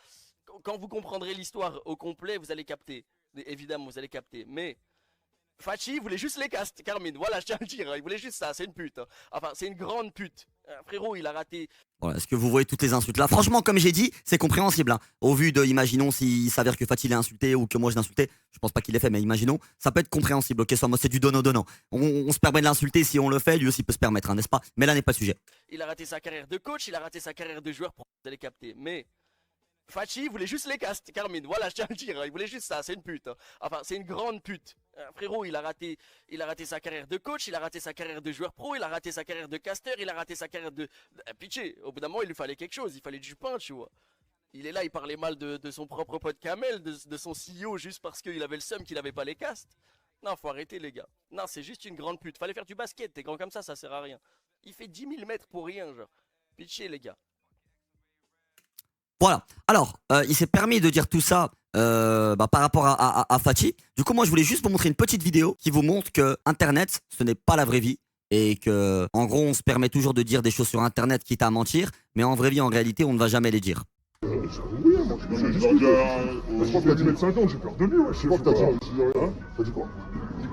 Quand vous comprendrez l'histoire au complet, vous allez capter. Évidemment, vous allez capter. Mais Fachi voulait juste les castes, Carmine. Voilà, je tiens à le dire. Il voulait juste ça. C'est une pute. Enfin, c'est une grande pute. Frérot, il a raté. Voilà, est-ce que vous voyez toutes les insultes là? Franchement, comme j'ai dit, c'est compréhensible. Hein. Au vu de, imaginons s'il s'avère que Fatih l'a insulté ou que moi je l'ai insulté, je pense pas qu'il l'ait fait, mais imaginons, ça peut être compréhensible. Ok, c'est du donnant-donnant. On se permet de l'insulter si on le fait, lui aussi peut se permettre, hein, n'est-ce pas? Mais là n'est pas le sujet. Il a raté sa carrière de coach, il a raté sa carrière de joueur. Vous allez capter. Mais Fachi voulait juste les castes, Carmine. Voilà, je tiens à le dire. Il voulait juste ça. C'est une pute. Enfin, c'est une grande pute. Frérot, il a raté sa carrière de coach, il a raté sa carrière de joueur pro, il a raté sa carrière de caster, il a raté sa carrière de. Pitché. Au bout d'un moment, il lui fallait quelque chose. Il fallait du pain, tu vois. Il est là, il parlait mal de son propre pote Kamel, de son CEO, juste parce qu'il avait le seum qu'il avait pas les castes. Non, faut arrêter, les gars. Non, c'est juste une grande pute. Fallait faire du basket. T'es grand comme ça sert à rien. Il fait 10 000 mètres pour rien, genre. Pitché, les gars. Voilà. Alors, il s'est permis de dire tout ça par rapport à Fatih. Du coup, moi, je voulais juste vous montrer une petite vidéo qui vous montre que Internet, ce n'est pas la vraie vie. Et que, en gros, on se permet toujours de dire des choses sur Internet, quitte à mentir. Mais en vraie vie, en réalité, on ne va jamais les dire. J'avoue, oui, moi je discute. Je crois qu'il a dû mettre 5 ans, j'ai peur de lui, ouais. Je crois que t'as dit. Hein? T'as dit quoi?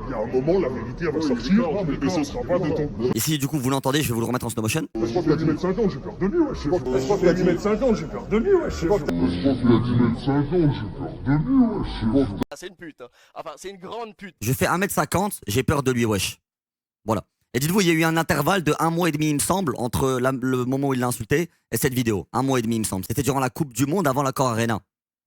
Il y a un moment, la vérité, elle va sortir, mais ce sera pas de ton. Et si du coup vous l'entendez, je vais vous le remettre en slow motion. Je crois qu'il a dû mettre 5 ans, j'ai peur de lui, ouais. Je crois qu'il a dû mettre 5 ans, j'ai peur de lui, ouais. Je crois qu'il a dû mettre 5 ans, j'ai peur de lui, ouais. C'est une pute. Enfin, c'est une grande pute. Je fais 1m50, j'ai peur de lui, wesh. Voilà. Et dites-vous, il y a eu un intervalle de 1 mois et demi, il me semble, entre le moment où il l'a insulté et cette vidéo. 1 mois et demi, il me semble. C'était durant la Coupe du Monde avant l'accord Arena.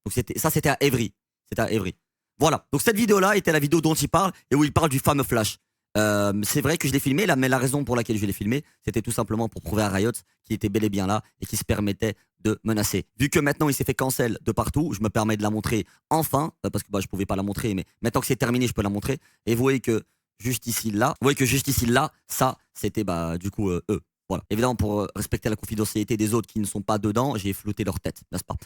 Donc c'était à Évry. C'était à Évry. Voilà. Donc cette vidéo-là était la vidéo dont il parle et où il parle du fameux flash. C'est vrai que je l'ai filmé là, mais la raison pour laquelle je l'ai filmé, c'était tout simplement pour prouver à Riot qu'il était bel et bien là et qu'il se permettait de menacer. Vu que maintenant il s'est fait cancel de partout, je me permets de la montrer enfin, parce que je pouvais pas la montrer, mais maintenant que c'est terminé, je peux la montrer. Et vous voyez que juste ici là, ça c'était du coup eux. Voilà. Évidemment pour respecter la confidentialité des autres qui ne sont pas dedans, j'ai flouté leur tête, n'est-ce pas?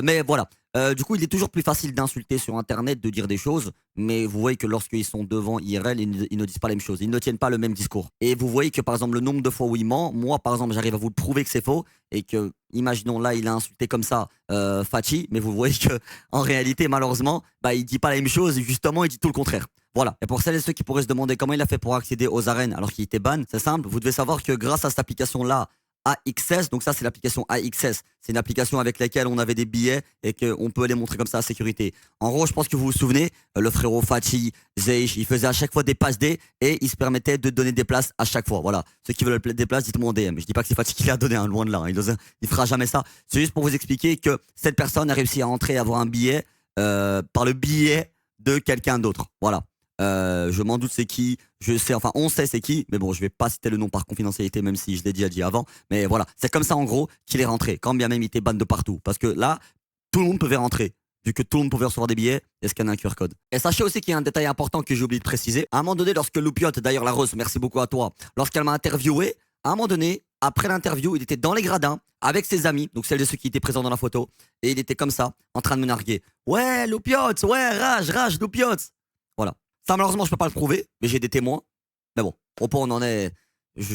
Mais voilà. Du coup, il est toujours plus facile d'insulter sur Internet, de dire des choses, mais vous voyez que lorsqu'ils sont devant IRL, ils ne disent pas la même chose. Ils ne tiennent pas le même discours. Et vous voyez que, par exemple, le nombre de fois où il ment, moi, par exemple, j'arrive à vous le prouver que c'est faux, et que, imaginons là, il a insulté comme ça Fatih, mais vous voyez que, en réalité, malheureusement, il dit pas la même chose, et justement, il dit tout le contraire. Voilà. Et pour celles et ceux qui pourraient se demander comment il a fait pour accéder aux arènes alors qu'il était ban, c'est simple. Vous devez savoir que grâce à cette application-là, AXS, donc ça c'est l'application AXS, c'est une application avec laquelle on avait des billets et qu'on peut les montrer comme ça à sécurité. En gros, je pense que vous vous souvenez, le frérot Fatih, Zeish, il faisait à chaque fois des passes D et il se permettait de donner des places à chaque fois. Voilà, ceux qui veulent des places, dites-moi en DM. Je dis pas que c'est Fatih qui l'a donné, hein, loin de là, hein. Il fera jamais ça. C'est juste pour vous expliquer que cette personne a réussi à entrer, à avoir un billet par le billet de quelqu'un d'autre. Voilà. Je m'en doute c'est qui, je sais, enfin on sait c'est qui, mais bon je vais pas citer le nom par confidentialité même si je l'ai dit avant, mais voilà, c'est comme ça en gros qu'il est rentré, quand bien même il était ban de partout, parce que là, tout le monde pouvait rentrer, vu que tout le monde pouvait recevoir des billets et scanner un QR code. Et sachez aussi qu'il y a un détail important que j'ai oublié de préciser, à un moment donné lorsque Loupiot, d'ailleurs la Rose, merci beaucoup à toi, lorsqu'elle m'a interviewé, à un moment donné, après l'interview, il était dans les gradins, avec ses amis, donc celles de ceux qui étaient présents dans la photo, et il était comme ça, en train de me narguer, ouais Loupiot, ouais rage Loupiot, voilà. Ça, malheureusement, je peux pas le prouver, mais j'ai des témoins. Mais bon, au point où on en est, je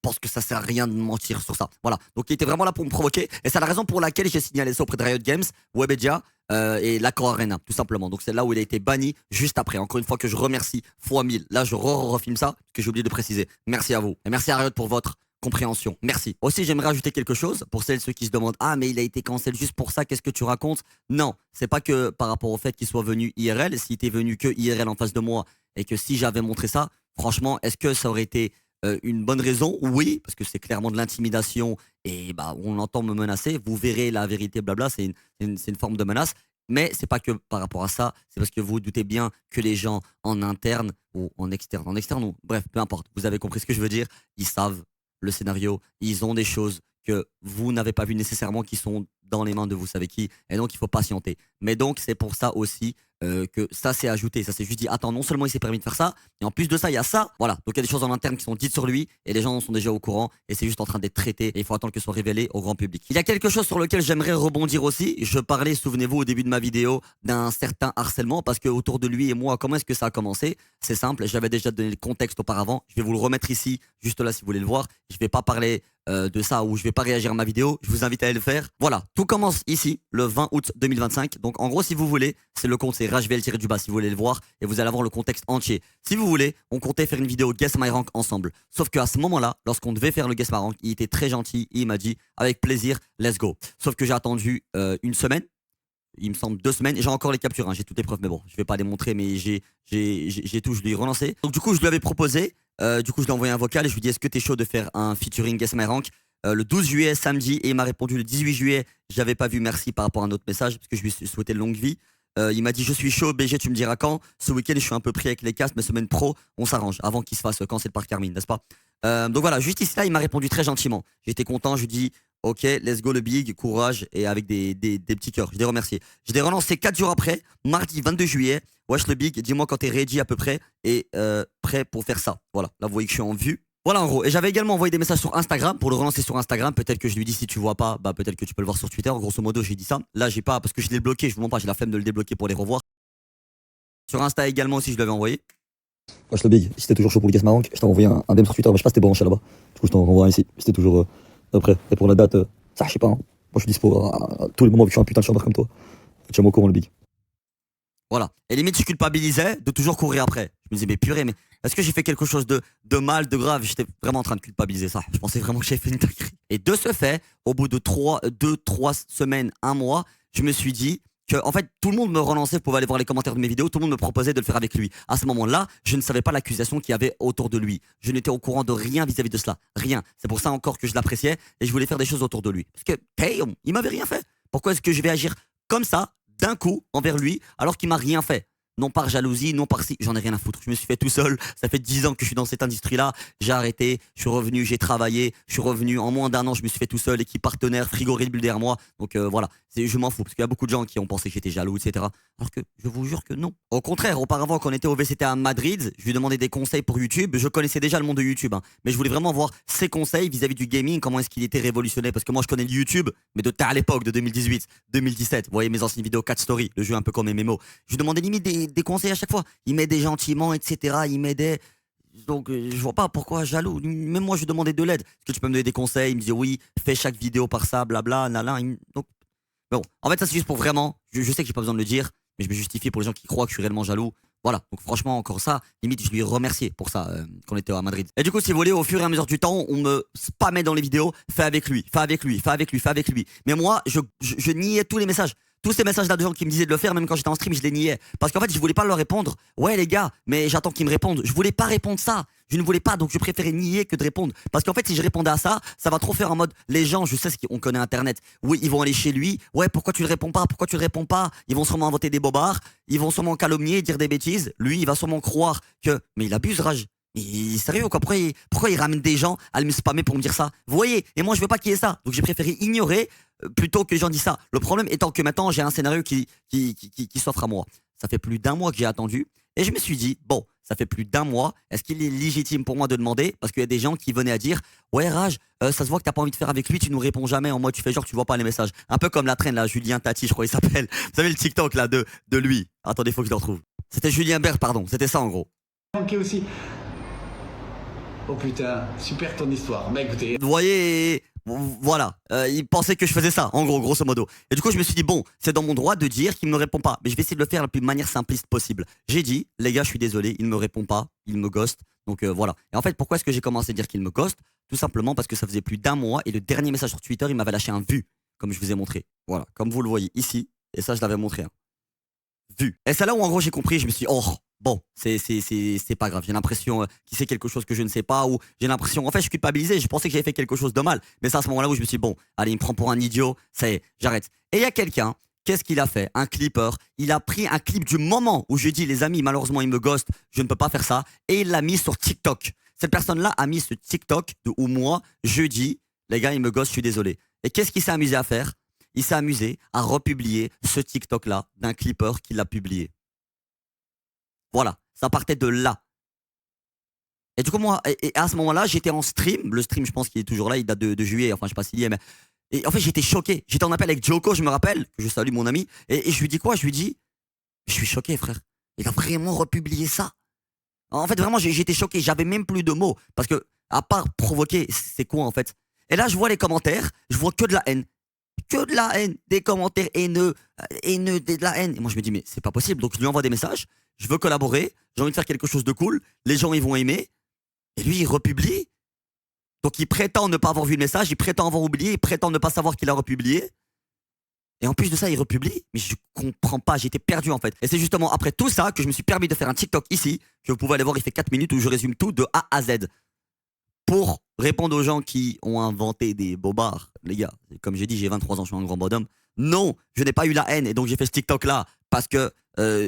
pense que ça sert à rien de mentir sur ça. Voilà. Donc, il était vraiment là pour me provoquer. Et c'est la raison pour laquelle j'ai signalé ça auprès de Riot Games, Webedia et l'Accor Arena, tout simplement. Donc, c'est là où il a été banni juste après. Encore une fois, que je remercie fois 1000. Là, je refilme ça, parce que j'ai oublié de préciser. Merci à vous. Et merci à Riot pour votre compréhension. Merci. Aussi, j'aimerais ajouter quelque chose pour celles et ceux qui se demandent ah mais il a été cancel juste pour ça, qu'est-ce que tu racontes? Non, c'est pas que par rapport au fait qu'il soit venu IRL, s'il était venu que IRL en face de moi et que si j'avais montré ça, franchement, est-ce que ça aurait été une bonne raison? Oui, parce que c'est clairement de l'intimidation et on entend me menacer, vous verrez la vérité, blabla, c'est une forme de menace. Mais c'est pas que par rapport à ça, c'est parce que vous doutez bien que les gens en interne ou en externe ou bref, peu importe, vous avez compris ce que je veux dire, ils savent le scénario, ils ont des choses que vous n'avez pas vues nécessairement qui sont dans les mains de vous savez qui, et donc il faut patienter. Mais donc c'est pour ça aussi que ça s'est ajouté. Ça s'est juste dit, attends, non seulement il s'est permis de faire ça, et en plus de ça, il y a ça. Voilà. Donc il y a des choses en interne qui sont dites sur lui, et les gens en sont déjà au courant, et c'est juste en train d'être traité, et il faut attendre que ce soit révélé au grand public. Il y a quelque chose sur lequel j'aimerais rebondir aussi. Je parlais, souvenez-vous, au début de ma vidéo, d'un certain harcèlement, parce que autour de lui et moi, comment est-ce que ça a commencé? C'est simple, j'avais déjà donné le contexte auparavant. Je vais vous le remettre ici, juste là, si vous voulez le voir. Je vais pas parler de ça ou je vais pas réagir à ma vidéo, je vous invite à aller le faire. Voilà, tout commence ici, le 20 août 2025. Donc en gros, si vous voulez, c'est le compte, c'est RageVL-du-bas si vous voulez le voir et vous allez avoir le contexte entier. Si vous voulez, on comptait faire une vidéo Guess My Rank ensemble. Sauf qu'à ce moment-là, lorsqu'on devait faire le Guess My Rank, il était très gentil et il m'a dit avec plaisir, let's go. Sauf que j'ai attendu une semaine. Il me semble 2 semaines, et j'ai encore les captures, hein, j'ai toutes les preuves, mais bon, je vais pas les montrer, mais j'ai tout, je lui ai relancé. Donc du coup, je lui avais proposé, du coup, je lui ai envoyé un vocal et je lui ai dit, est-ce que t'es chaud de faire un featuring Guess My Rank le 12 juillet, samedi, et il m'a répondu le 18 juillet, j'avais pas vu merci par rapport à un autre message, parce que je lui ai souhaité longue vie. Il m'a dit, je suis chaud, BG, tu me diras quand. Ce week-end, je suis un peu pris avec les castes, mais semaine pro, on s'arrange, avant qu'il se fasse quand c'est le parc Carmine, n'est-ce pas? Donc voilà, juste ici là, il m'a répondu très gentiment. J'étais content, je lui dis, ok, let's go le big, courage, et avec des petits cœurs. Je l'ai remercié. Je l'ai relancé 4 jours après, mardi 22 juillet. Wesh le big, dis-moi quand t'es ready à peu près et prêt pour faire ça. Voilà, là vous voyez que je suis en vue. Voilà en gros. Et j'avais également envoyé des messages sur Instagram pour le relancer sur Instagram. Peut-être que je lui dis si tu vois pas, bah peut-être que tu peux le voir sur Twitter. Grosso modo, j'ai dit ça. Là, j'ai pas, parce que je l'ai bloqué, je vous mens pas, j'ai la flemme de le débloquer pour les revoir. Sur Insta également aussi, je l'avais envoyé. Wesh le big, si t'es toujours chaud pour le Guess My Rank, je t'ai envoyé un DM sur Twitter, mais je sais pas si t'es branché là-bas. Du coup, je t'en renvoie un ici. Si t'es toujours prêt. Et pour la date, ça, je sais pas. Hein. Moi, je suis dispo à tous les moments vu que je suis un putain de chambre comme toi. Tiens-moi au courant, le big. Voilà. Et limite, je culpabilisais de toujours courir après. Je me disais, mais purée, mais est-ce que j'ai fait quelque chose de mal, de grave? J'étais vraiment en train de culpabiliser ça. Je pensais vraiment que j'avais fait une dinguerie. Et de ce fait, au bout de 2-3 semaines, un mois, je me suis dit que, en fait, tout le monde me relançait. Vous pouvez aller voir les commentaires de mes vidéos. Tout le monde me proposait de le faire avec lui. À ce moment-là, je ne savais pas l'accusation qu'il y avait autour de lui. Je n'étais au courant de rien vis-à-vis de cela. Rien. C'est pour ça encore que je l'appréciais et je voulais faire des choses autour de lui. Parce que, hey, il m'avait rien fait. Pourquoi est-ce que je vais agir comme ça, d'un coup, envers lui, alors qu'il m'a rien fait? Non par jalousie, non par si, j'en ai rien à foutre. Je me suis fait tout seul. Ça fait 10 ans que je suis dans cette industrie-là. J'ai arrêté, je suis revenu, j'ai travaillé, je suis revenu en moins d'1 an, je me suis fait tout seul, équipe partenaire, frigo Red Bull derrière moi. Donc voilà, je m'en fous parce qu'il y a beaucoup de gens qui ont pensé que j'étais jaloux, etc. Alors que je vous jure que non. Au contraire, auparavant, quand on était au VCT à Madrid, je lui demandais des conseils pour YouTube. Je connaissais déjà le monde de YouTube, hein, mais je voulais vraiment voir ses conseils vis-à-vis du gaming, comment est-ce qu'il était révolutionné. Parce que moi, je connais le YouTube, mais de à l'époque, de 2018, 2017. Vous voyez mes anciennes vidéos 4 Story, le jeu un peu comme MMO. Je lui demandais limite des conseils à chaque fois. Il m'aidait gentiment, etc. Il m'aidait. Donc, je vois pas pourquoi jaloux. Même moi, je lui demandais de l'aide. Est-ce que tu peux me donner des conseils? Il me disait oui, fais chaque vidéo par ça, blabla, nana. Donc, bon, en fait, ça, c'est juste pour vraiment. Je sais que j'ai pas besoin de le dire, mais je me justifie pour les gens qui croient que je suis réellement jaloux. Voilà, donc franchement, encore ça, limite, je lui ai remercié pour ça quand on était à Madrid. Et du coup, si vous voulez, au fur et à mesure du temps, on me spammait dans les vidéos, fais avec lui, fais avec lui, fais avec lui, fais avec lui. Mais moi, je niais tous les messages. Tous ces messages-là de gens qui me disaient de le faire, même quand j'étais en stream, je les niais. Parce qu'en fait, je voulais pas leur répondre. Ouais, les gars, mais j'attends qu'ils me répondent. Je voulais pas répondre ça. Je ne voulais pas, donc je préférais nier que de répondre. Parce qu'en fait, si je répondais à ça, ça va trop faire en mode, les gens, je sais ce qu'on connaît Internet. Oui, ils vont aller chez lui. Ouais, pourquoi tu le réponds pas? Pourquoi tu le réponds pas? Ils vont sûrement inventer des bobards. Ils vont sûrement calomnier, dire des bêtises. Lui, il va sûrement croire que, mais il abuse, Rage. Il est sérieux quoi? Pourquoi il ramène des gens à me spammer pour me dire ça? Vous voyez? Et moi je veux pas qu'il y ait ça. Donc j'ai préféré ignorer plutôt que les gens disent ça. Le problème étant que maintenant j'ai un scénario qui s'offre à moi. Ça fait plus d'1 mois que j'ai attendu. Et je me suis dit, bon, ça fait plus d'1 mois. Est-ce qu'il est légitime pour moi de demander? Parce qu'il y a des gens qui venaient à dire, ouais Rage, ça se voit que t'as pas envie de faire avec lui, tu nous réponds jamais. En moi tu fais genre tu vois pas les messages. Un peu comme la traîne là, Julien Tati, je crois il s'appelle. Vous savez le TikTok là de lui. Attendez, faut que je le retrouve. C'était Julien Bert, pardon. C'était ça en gros. Ok aussi. Oh putain, super ton histoire. Bah écoutez. Vous voyez, voilà, il pensait que je faisais ça, en gros, grosso modo. Et du coup, je me suis dit, bon, c'est dans mon droit de dire qu'il me répond pas. Mais je vais essayer de le faire la plus manière simpliste possible. J'ai dit, les gars, je suis désolé, il me répond pas, il me ghost. Donc voilà. Et en fait, pourquoi est-ce que j'ai commencé à dire qu'il me ghost? Tout simplement parce que ça faisait plus d'1 mois et le dernier message sur Twitter, il m'avait lâché un vu, comme je vous ai montré. Voilà, comme vous le voyez ici. Et ça, je l'avais montré. Hein. Vu. Et c'est là où, en gros, j'ai compris, je me suis dit, oh. Bon, c'est pas grave. J'ai l'impression qu'il sait quelque chose que je ne sais pas, ou j'ai l'impression, en fait, je suis culpabilisé. Je pensais que j'avais fait quelque chose de mal, mais c'est à ce moment-là où je me suis dit, bon, allez, il me prend pour un idiot. Ça y est, j'arrête. Et il y a quelqu'un. Qu'est-ce qu'il a fait? Un clipper. Il a pris un clip du moment où je dis, les amis, malheureusement, il me ghost, je ne peux pas faire ça, et il l'a mis sur TikTok. Cette personne-là a mis ce TikTok où moi, je dis, les gars, il me ghost, je suis désolé. Et qu'est-ce qu'il s'est amusé à faire? Il s'est amusé à republier ce TikTok-là d'un clipper qui l'a publié. Voilà, ça partait de là. Et du coup, moi, et à ce moment-là, j'étais en stream. Le stream, je pense qu'il est toujours là, il date de juillet, enfin, je sais pas s'il y est, mais. Et en fait, j'étais choqué. J'étais en appel avec Joko, je me rappelle, que je salue mon ami. Et je lui dis quoi? Je lui dis, je suis choqué, frère. Il a vraiment republié ça. En fait, vraiment, j'étais choqué. J'avais même plus de mots. Parce que, à part provoquer, c'est quoi, en fait? Et là, je vois les commentaires, je vois que de la haine. Que de la haine. Des commentaires haineux, de la haine. Et moi, je me dis, mais c'est pas possible. Donc, je lui envoie des messages. Je veux collaborer. J'ai envie de faire quelque chose de cool. Les gens, ils vont aimer. Et lui, il republie. Donc, il prétend ne pas avoir vu le message. Il prétend avoir oublié. Il prétend ne pas savoir qu'il a republié. Et en plus de ça, il republie. Mais je comprends pas. J'étais perdu, en fait. Et c'est justement après tout ça que je me suis permis de faire un TikTok ici, que vous pouvez aller voir. Il fait 4 minutes où je résume tout de A à Z. Pour répondre aux gens qui ont inventé des bobards, les gars, comme j'ai dit, j'ai 23 ans, je suis un grand bonhomme. Non, je n'ai pas eu la haine et donc j'ai fait ce TikTok-là parce que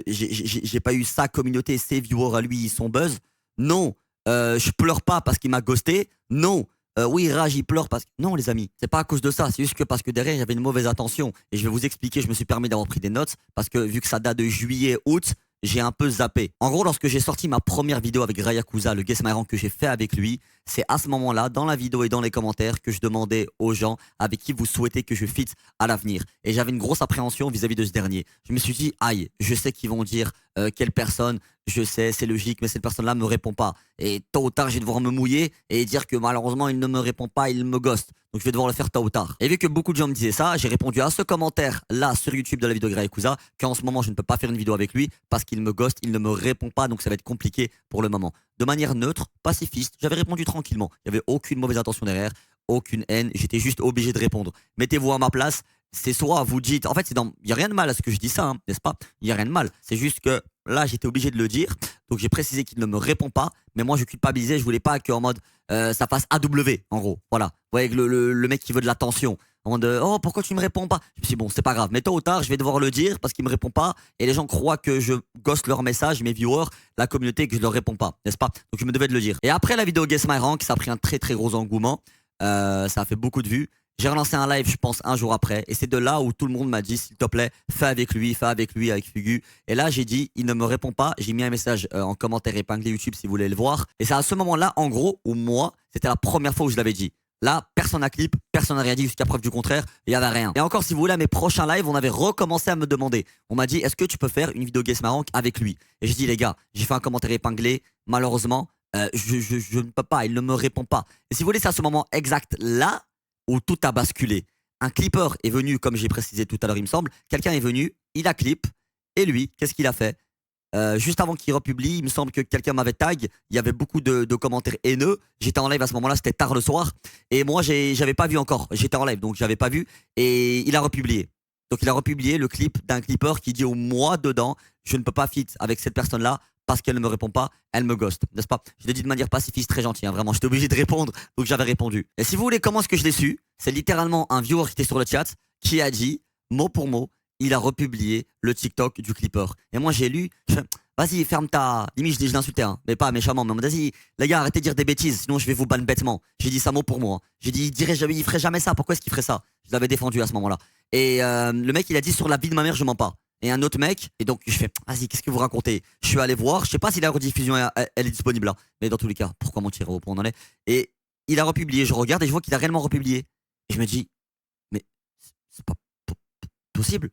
j'ai pas eu sa communauté, ses viewers à lui, son buzz. Non, je pleure pas parce qu'il m'a ghosté. Non, oui, Rage, il pleure parce que... Non, les amis, c'est pas à cause de ça, c'est juste que parce que derrière, j'avais une mauvaise intention. Et je vais vous expliquer, je me suis permis d'avoir pris des notes parce que vu que ça date de juillet, août, j'ai un peu zappé. En gros, lorsque j'ai sorti ma première vidéo avec Rayakuza, le Guess My Rank que j'ai fait avec lui, c'est à ce moment-là, dans la vidéo et dans les commentaires, que je demandais aux gens avec qui vous souhaitez que je fitte à l'avenir. Et j'avais une grosse appréhension vis-à-vis de ce dernier. Je me suis dit, aïe, je sais qu'ils vont dire quelle personne, je sais, c'est logique, mais cette personne-là me répond pas. Et tôt ou tard, je vais devoir me mouiller et dire que malheureusement, il ne me répond pas, il me ghost. Donc je vais devoir le faire tôt ou tard. Et vu que beaucoup de gens me disaient ça, j'ai répondu à ce commentaire là sur YouTube de la vidéo de Rayakuza qu'en ce moment je ne peux pas faire une vidéo avec lui parce qu'il me ghost, il ne me répond pas, donc ça va être compliqué pour le moment. De manière neutre, pacifiste, j'avais répondu tranquillement. Il n'y avait aucune mauvaise intention derrière, aucune haine, j'étais juste obligé de répondre. Mettez-vous à ma place, c'est soit vous dites, en fait il n'y a rien de mal à ce que je dis ça, hein, n'est-ce pas? Il n'y a rien de mal, c'est juste que là j'étais obligé de le dire, donc j'ai précisé qu'il ne me répond pas, mais moi je culpabilisais, je voulais pas qu'en mode ça fasse AW en gros, voilà. Vous voyez le mec qui veut de l'attention, en mode oh pourquoi tu me réponds pas? Je me suis dit bon c'est pas grave, mais tôt ou tard je vais devoir le dire parce qu'il me répond pas et les gens croient que je ghost leur message, mes viewers, la communauté, que je leur réponds pas, n'est-ce pas? Donc je me devais de le dire. Et après la vidéo Guess My Rank, ça a pris un très très gros engouement, ça a fait beaucoup de vues. J'ai relancé un live, je pense, un jour après. Et c'est de là où tout le monde m'a dit, s'il te plaît, fais avec lui, avec Fugu. Et là, j'ai dit, il ne me répond pas. J'ai mis un message en commentaire épinglé YouTube si vous voulez le voir. Et c'est à ce moment-là, en gros, où moi, c'était la première fois où je l'avais dit. Là, personne n'a clip, personne n'a rien dit jusqu'à preuve du contraire, il n'y avait rien. Et encore, si vous voulez, à mes prochains lives, on avait recommencé à me demander. On m'a dit, est-ce que tu peux faire une vidéo Guess My Rank avec lui? Et j'ai dit, les gars, j'ai fait un commentaire épinglé. Malheureusement, je ne peux pas, il ne me répond pas. Et si vous voulez, c'est à ce moment exact là où tout a basculé. Un clipper est venu, comme j'ai précisé tout à l'heure, il me semble. Quelqu'un est venu, il a clip, et lui, qu'est-ce qu'il a fait? Juste avant qu'il republie, il me semble que quelqu'un m'avait tag. Il y avait beaucoup de commentaires haineux. J'étais en live à ce moment-là, c'était tard le soir. Et moi, j'avais pas vu encore. J'étais en live, donc j'avais pas vu. Et il a republié. Donc il a republié le clip d'un clipper qui dit au moi dedans, je ne peux pas fit avec cette personne-là parce qu'elle ne me répond pas, elle me ghost, n'est-ce pas? Je l'ai dit de manière pacifiste, très gentille, hein, vraiment. J'étais obligé de répondre, donc j'avais répondu. Et si vous voulez comment est-ce que je l'ai su, c'est littéralement un viewer qui était sur le chat qui a dit, mot pour mot, il a republié le TikTok du clipper. Et moi j'ai lu, vas-y ferme ta... Limite je l'insultais, hein, mais pas méchamment, mais vas-y les gars arrêtez de dire des bêtises, sinon je vais vous ban bêtement. J'ai dit ça mot pour mot. Hein. J'ai dit il ferait jamais ça, pourquoi est-ce qu'il ferait ça? Je l'avais défendu à ce moment-là. Et le mec il a dit sur la vie de ma mère je mens pas. Et un autre mec, et donc je fais, vas-y, qu'est-ce que vous racontez? Je suis allé voir, je sais pas si la rediffusion elle est disponible là, mais dans tous les cas, pourquoi mentir au point on en est? Et il a republié, je regarde et je vois qu'il a réellement republié. Et je me dis, mais c'est pas possible.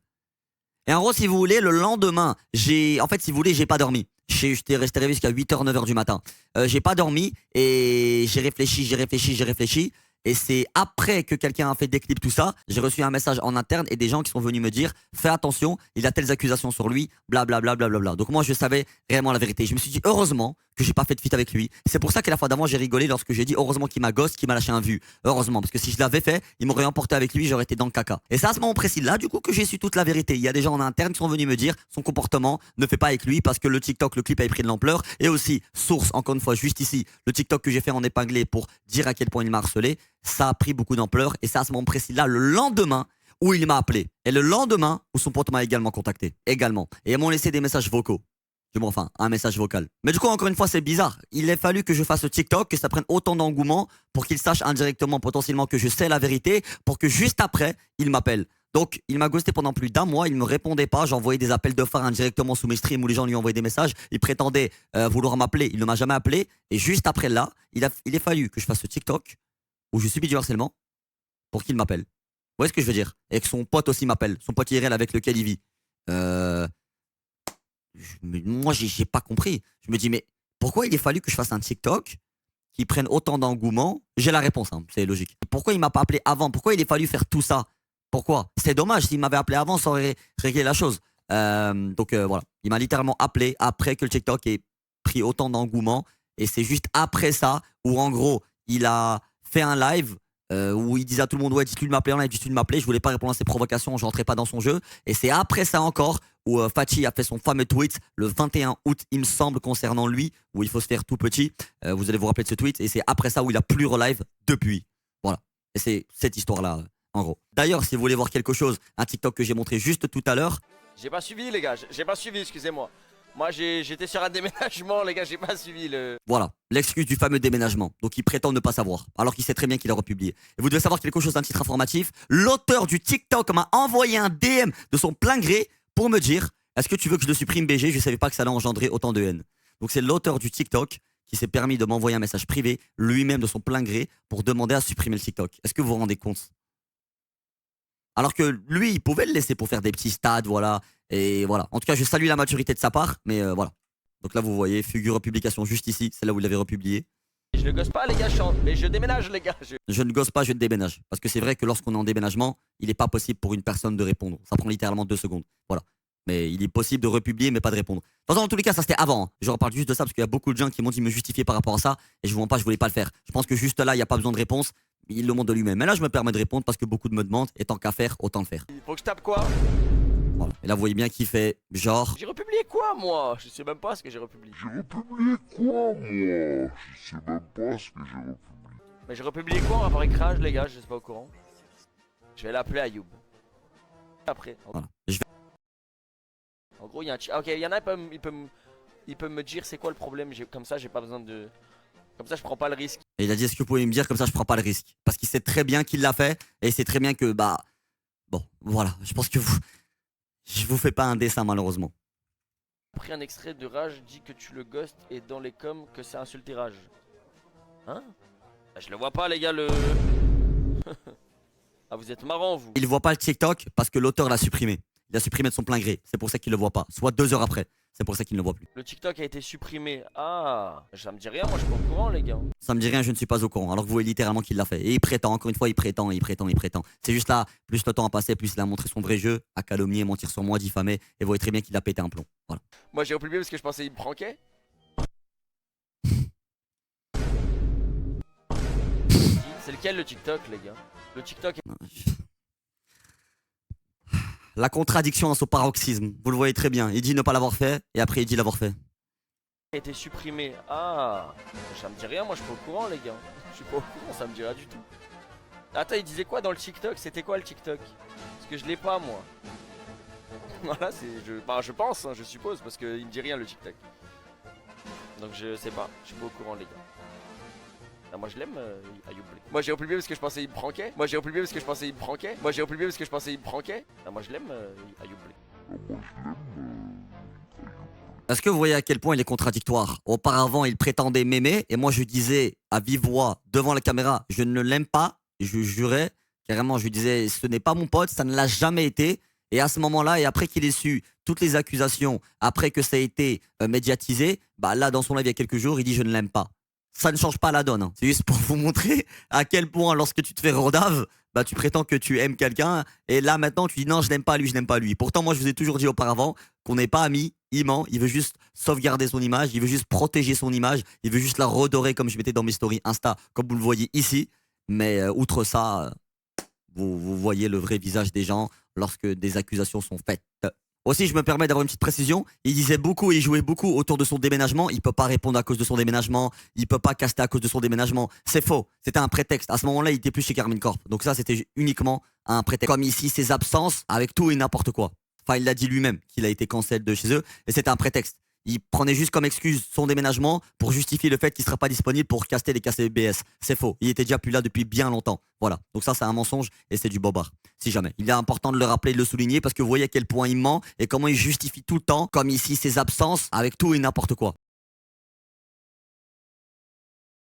Et en gros, si vous voulez, le lendemain, en fait, si vous voulez, j'ai pas dormi. J'étais resté réveillé jusqu'à 8h, 9h du matin. J'ai pas dormi et j'ai réfléchi. Et c'est après que quelqu'un a fait des clips, tout ça, j'ai reçu un message en interne et des gens qui sont venus me dire fais attention, il a telles accusations sur lui, blablabla. Donc moi je savais réellement la vérité. Je me suis dit heureusement que j'ai pas fait de feat avec lui. C'est pour ça que la fois d'avant j'ai rigolé lorsque j'ai dit heureusement qu'il m'a ghost, qu'il m'a lâché un vu. Heureusement, parce que si je l'avais fait, il m'aurait emporté avec lui, j'aurais été dans le caca. Et c'est à ce moment précis là du coup que j'ai su toute la vérité. Il y a des gens en interne qui sont venus me dire son comportement ne fait pas avec lui parce que le TikTok, le clip a pris de l'ampleur. Et aussi, source, encore une fois, juste ici, le TikTok que j'ai fait en épinglé pour dire à quel point il m'a harcelé, ça a pris beaucoup d'ampleur. Et c'est à ce moment précis là, le lendemain, où il m'a appelé. Et le lendemain, où son pote m'a également contacté. Également. Et ils m'ont laissé des messages vocaux. Du moins, enfin, un message vocal. Mais du coup, encore une fois, c'est bizarre. Il a fallu que je fasse le TikTok, que ça prenne autant d'engouement pour qu'il sache indirectement, potentiellement, que je sais la vérité, pour que juste après, il m'appelle. Donc, il m'a ghosté pendant plus d'un mois, il me répondait pas, j'envoyais des appels de phare indirectement sous mes streams où les gens lui envoyaient des messages, il prétendait vouloir m'appeler, il ne m'a jamais appelé, et juste après là, il a fallu que je fasse ce TikTok où je subis du harcèlement pour qu'il m'appelle. Vous voyez ce que je veux dire? Et que son pote aussi m'appelle, son pote IRL avec lequel il vit. Moi, j'ai pas compris. Je me dis, mais pourquoi il a fallu que je fasse un TikTok qui prenne autant d'engouement? J'ai la réponse, hein, c'est logique. Pourquoi il m'a pas appelé avant? Pourquoi il a fallu faire tout ça? Pourquoi? C'est dommage, s'il m'avait appelé avant, ça aurait réglé la chose. Donc voilà, il m'a littéralement appelé après que le TikTok ait pris autant d'engouement. Et c'est juste après ça où, en gros, il a fait un live où il disait à tout le monde, ouais, dites-lui de m'appeler en live, dites-lui de m'appeler. Je voulais pas répondre à ses provocations, je rentrais pas dans son jeu. Et c'est après ça encore où Fatih a fait son fameux tweet le 21 août, il me semble, concernant lui, où il faut se faire tout petit. Vous allez vous rappeler de ce tweet. Et c'est après ça où il a plus relive depuis. Voilà. Et c'est cette histoire-là, en gros. D'ailleurs, si vous voulez voir quelque chose, un TikTok que j'ai montré juste tout à l'heure. J'ai pas suivi, les gars, j'ai pas suivi, excusez-moi. Moi, j'étais sur un déménagement, les gars, j'ai pas suivi le... Voilà, l'excuse du fameux déménagement. Donc il prétend ne pas savoir, alors qu'il sait très bien qu'il a republié. Et vous devez savoir quelque chose d'un titre informatif. L'auteur du TikTok m'a envoyé un DM de son plein gré pour me dire, est-ce que tu veux que je le supprime BG? Je savais pas que ça allait engendrer autant de haine. Donc c'est l'auteur du TikTok qui s'est permis de m'envoyer un message privé, lui-même de son plein gré, pour demander à supprimer le TikTok. Est-ce que vous vous rendez compte? Alors que lui, il pouvait le laisser pour faire des petits stades, voilà. Et voilà. En tout cas, je salue la maturité de sa part, mais voilà. Donc là, vous voyez, Fugue Republication juste ici, c'est là où il l'avait republié. Je le gosse pas, les gars, mais je déménage, les gars. Je ne gosse pas, je déménage. Parce que c'est vrai que lorsqu'on est en déménagement, il n'est pas possible pour une personne de répondre. Ça prend littéralement 2 secondes. Voilà. Mais il est possible de republier, mais pas de répondre. De toute façon, dans tous les cas, ça c'était avant. Hein. Je reparle juste de ça parce qu'il y a beaucoup de gens qui m'ont dit me justifier par rapport à ça. Et je vous mens pas, je voulais pas le faire. Je pense que juste là, il n'y a pas besoin de réponse. Il le montre de lui-même. Mais là, je me permets de répondre parce que beaucoup de me demandent. Et tant qu'à faire, autant le faire. Il faut que je tape quoi? Voilà. Et là, vous voyez bien qu'il fait genre. J'ai republié quoi, moi? Je sais même pas ce que j'ai republié. J'ai republié quoi, moi? Je sais même pas ce que j'ai republié. Mais j'ai republié quoi en rapport avec Rage, les gars? Je suis pas au courant. Je vais l'appeler Ayoub. Après. Voilà. En gros, il y a un... Ah, ok, il y en a, il peut me dire c'est quoi le problème. Comme ça, j'ai pas besoin de... Comme ça, je prends pas le risque. Et il a dit, est-ce que vous pouvez me dire, comme ça je prends pas le risque. Parce qu'il sait très bien qu'il l'a fait, et il sait très bien que, bah, bon, voilà, je pense que je vous fais pas un dessin malheureusement. J'ai pris un extrait de Rage, dit que tu le ghostes et dans les coms que c'est insulté Rage. Hein? Bah, je le vois pas, les gars, le... Ah, vous êtes marrants, vous. Il voit pas le TikTok parce que l'auteur l'a supprimé. Il a supprimé de son plein gré, c'est pour ça qu'il le voit pas. Soit 2 heures après, c'est pour ça qu'il ne le voit plus. Le TikTok a été supprimé. Ah, ça me dit rien, moi je suis pas au courant, les gars. Ça me dit rien, je ne suis pas au courant. Alors que vous voyez littéralement qu'il l'a fait. Et il prétend, encore une fois, il prétend. C'est juste là, plus le temps a passé, plus il a montré son vrai jeu, à calomnier, mentir sur moi, diffamer. Et vous voyez très bien qu'il a pété un plomb. Voilà. Moi j'ai republié parce que je pensais qu'il me pranquait. C'est lequel le TikTok, les gars? Le TikTok. La contradiction à son paroxysme. Vous le voyez très bien. Il dit ne pas l'avoir fait, et après il dit l'avoir fait. A été supprimé. Ah, ça me dit rien, moi je suis pas au courant, les gars. Je suis pas au courant, ça me dit rien du tout. Attends, il disait quoi dans le TikTok? C'était quoi le TikTok? Parce que je l'ai pas, moi. Voilà, je pense, hein, je suppose, parce qu'il me dit rien le TikTok. Donc je sais pas, je suis pas au courant, les gars. Ah, moi je l'aime, Ayoub. Moi j'ai republié parce que je pensais qu'il me pranquait. Moi j'ai republié parce que je pensais qu'il me pranquait. Moi j'ai republié parce que je pensais qu'il me pranquait. Ah, moi je l'aime, Ayoub. Est-ce que vous voyez à quel point il est contradictoire? Auparavant, il prétendait m'aimer, et moi je disais à vive voix, devant la caméra, je ne l'aime pas, je jurais, carrément, je lui disais, ce n'est pas mon pote, ça ne l'a jamais été. Et à ce moment-là, et après qu'il ait su toutes les accusations, après que ça a été médiatisé, bah là, dans son live il y a quelques jours, il dit, je ne l'aime pas. Ça ne change pas la donne, hein. C'est juste pour vous montrer à quel point, lorsque tu te fais rodave, bah tu prétends que tu aimes quelqu'un, et là maintenant tu dis non, je n'aime pas lui, je n'aime pas lui. Pourtant, moi je vous ai toujours dit auparavant qu'on n'est pas amis, il ment, il veut juste sauvegarder son image, il veut juste protéger son image, il veut juste la redorer comme je mettais dans mes stories Insta, comme vous le voyez ici. Mais outre ça, vous voyez le vrai visage des gens lorsque des accusations sont faites. Aussi, je me permets d'avoir une petite précision. Il disait beaucoup et il jouait beaucoup autour de son déménagement. Il peut pas répondre à cause de son déménagement. Il peut pas caster à cause de son déménagement. C'est faux. C'était un prétexte. À ce moment-là, il était plus chez Carmine Corp. Donc ça, c'était uniquement un prétexte. Comme ici, ses absences avec tout et n'importe quoi. Enfin, il l'a dit lui-même qu'il a été cancel de chez eux. Et c'était un prétexte. Il prenait juste comme excuse son déménagement pour justifier le fait qu'il ne sera pas disponible pour caster les KCBS. C'est faux. Il était déjà plus là depuis bien longtemps. Voilà. Donc ça, c'est un mensonge et c'est du bobard. Si jamais. Il est important de le rappeler, de le souligner parce que vous voyez à quel point il ment et comment il justifie tout le temps, comme ici, ses absences avec tout et n'importe quoi.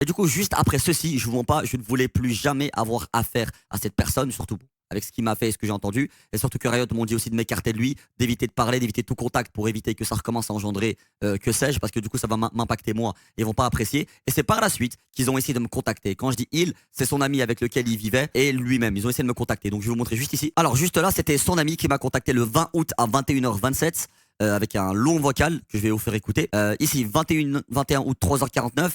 Et du coup, juste après ceci, je vous mens pas, je ne voulais plus jamais avoir affaire à cette personne, surtout avec ce qu'il m'a fait et ce que j'ai entendu. Et surtout que Riot m'ont dit aussi de m'écarter de lui, d'éviter de parler, d'éviter tout contact pour éviter que ça recommence à engendrer que sais-je, parce que du coup, ça va m'impacter moi. Ils vont pas apprécier. Et c'est par la suite qu'ils ont essayé de me contacter. Quand je dis il, c'est son ami avec lequel il vivait et lui-même. Ils ont essayé de me contacter. Donc je vais vous montrer juste ici. Alors juste là, c'était son ami qui m'a contacté le 20 août à 21h27 avec un long vocal que je vais vous faire écouter. Ici, 21 août, 3h49.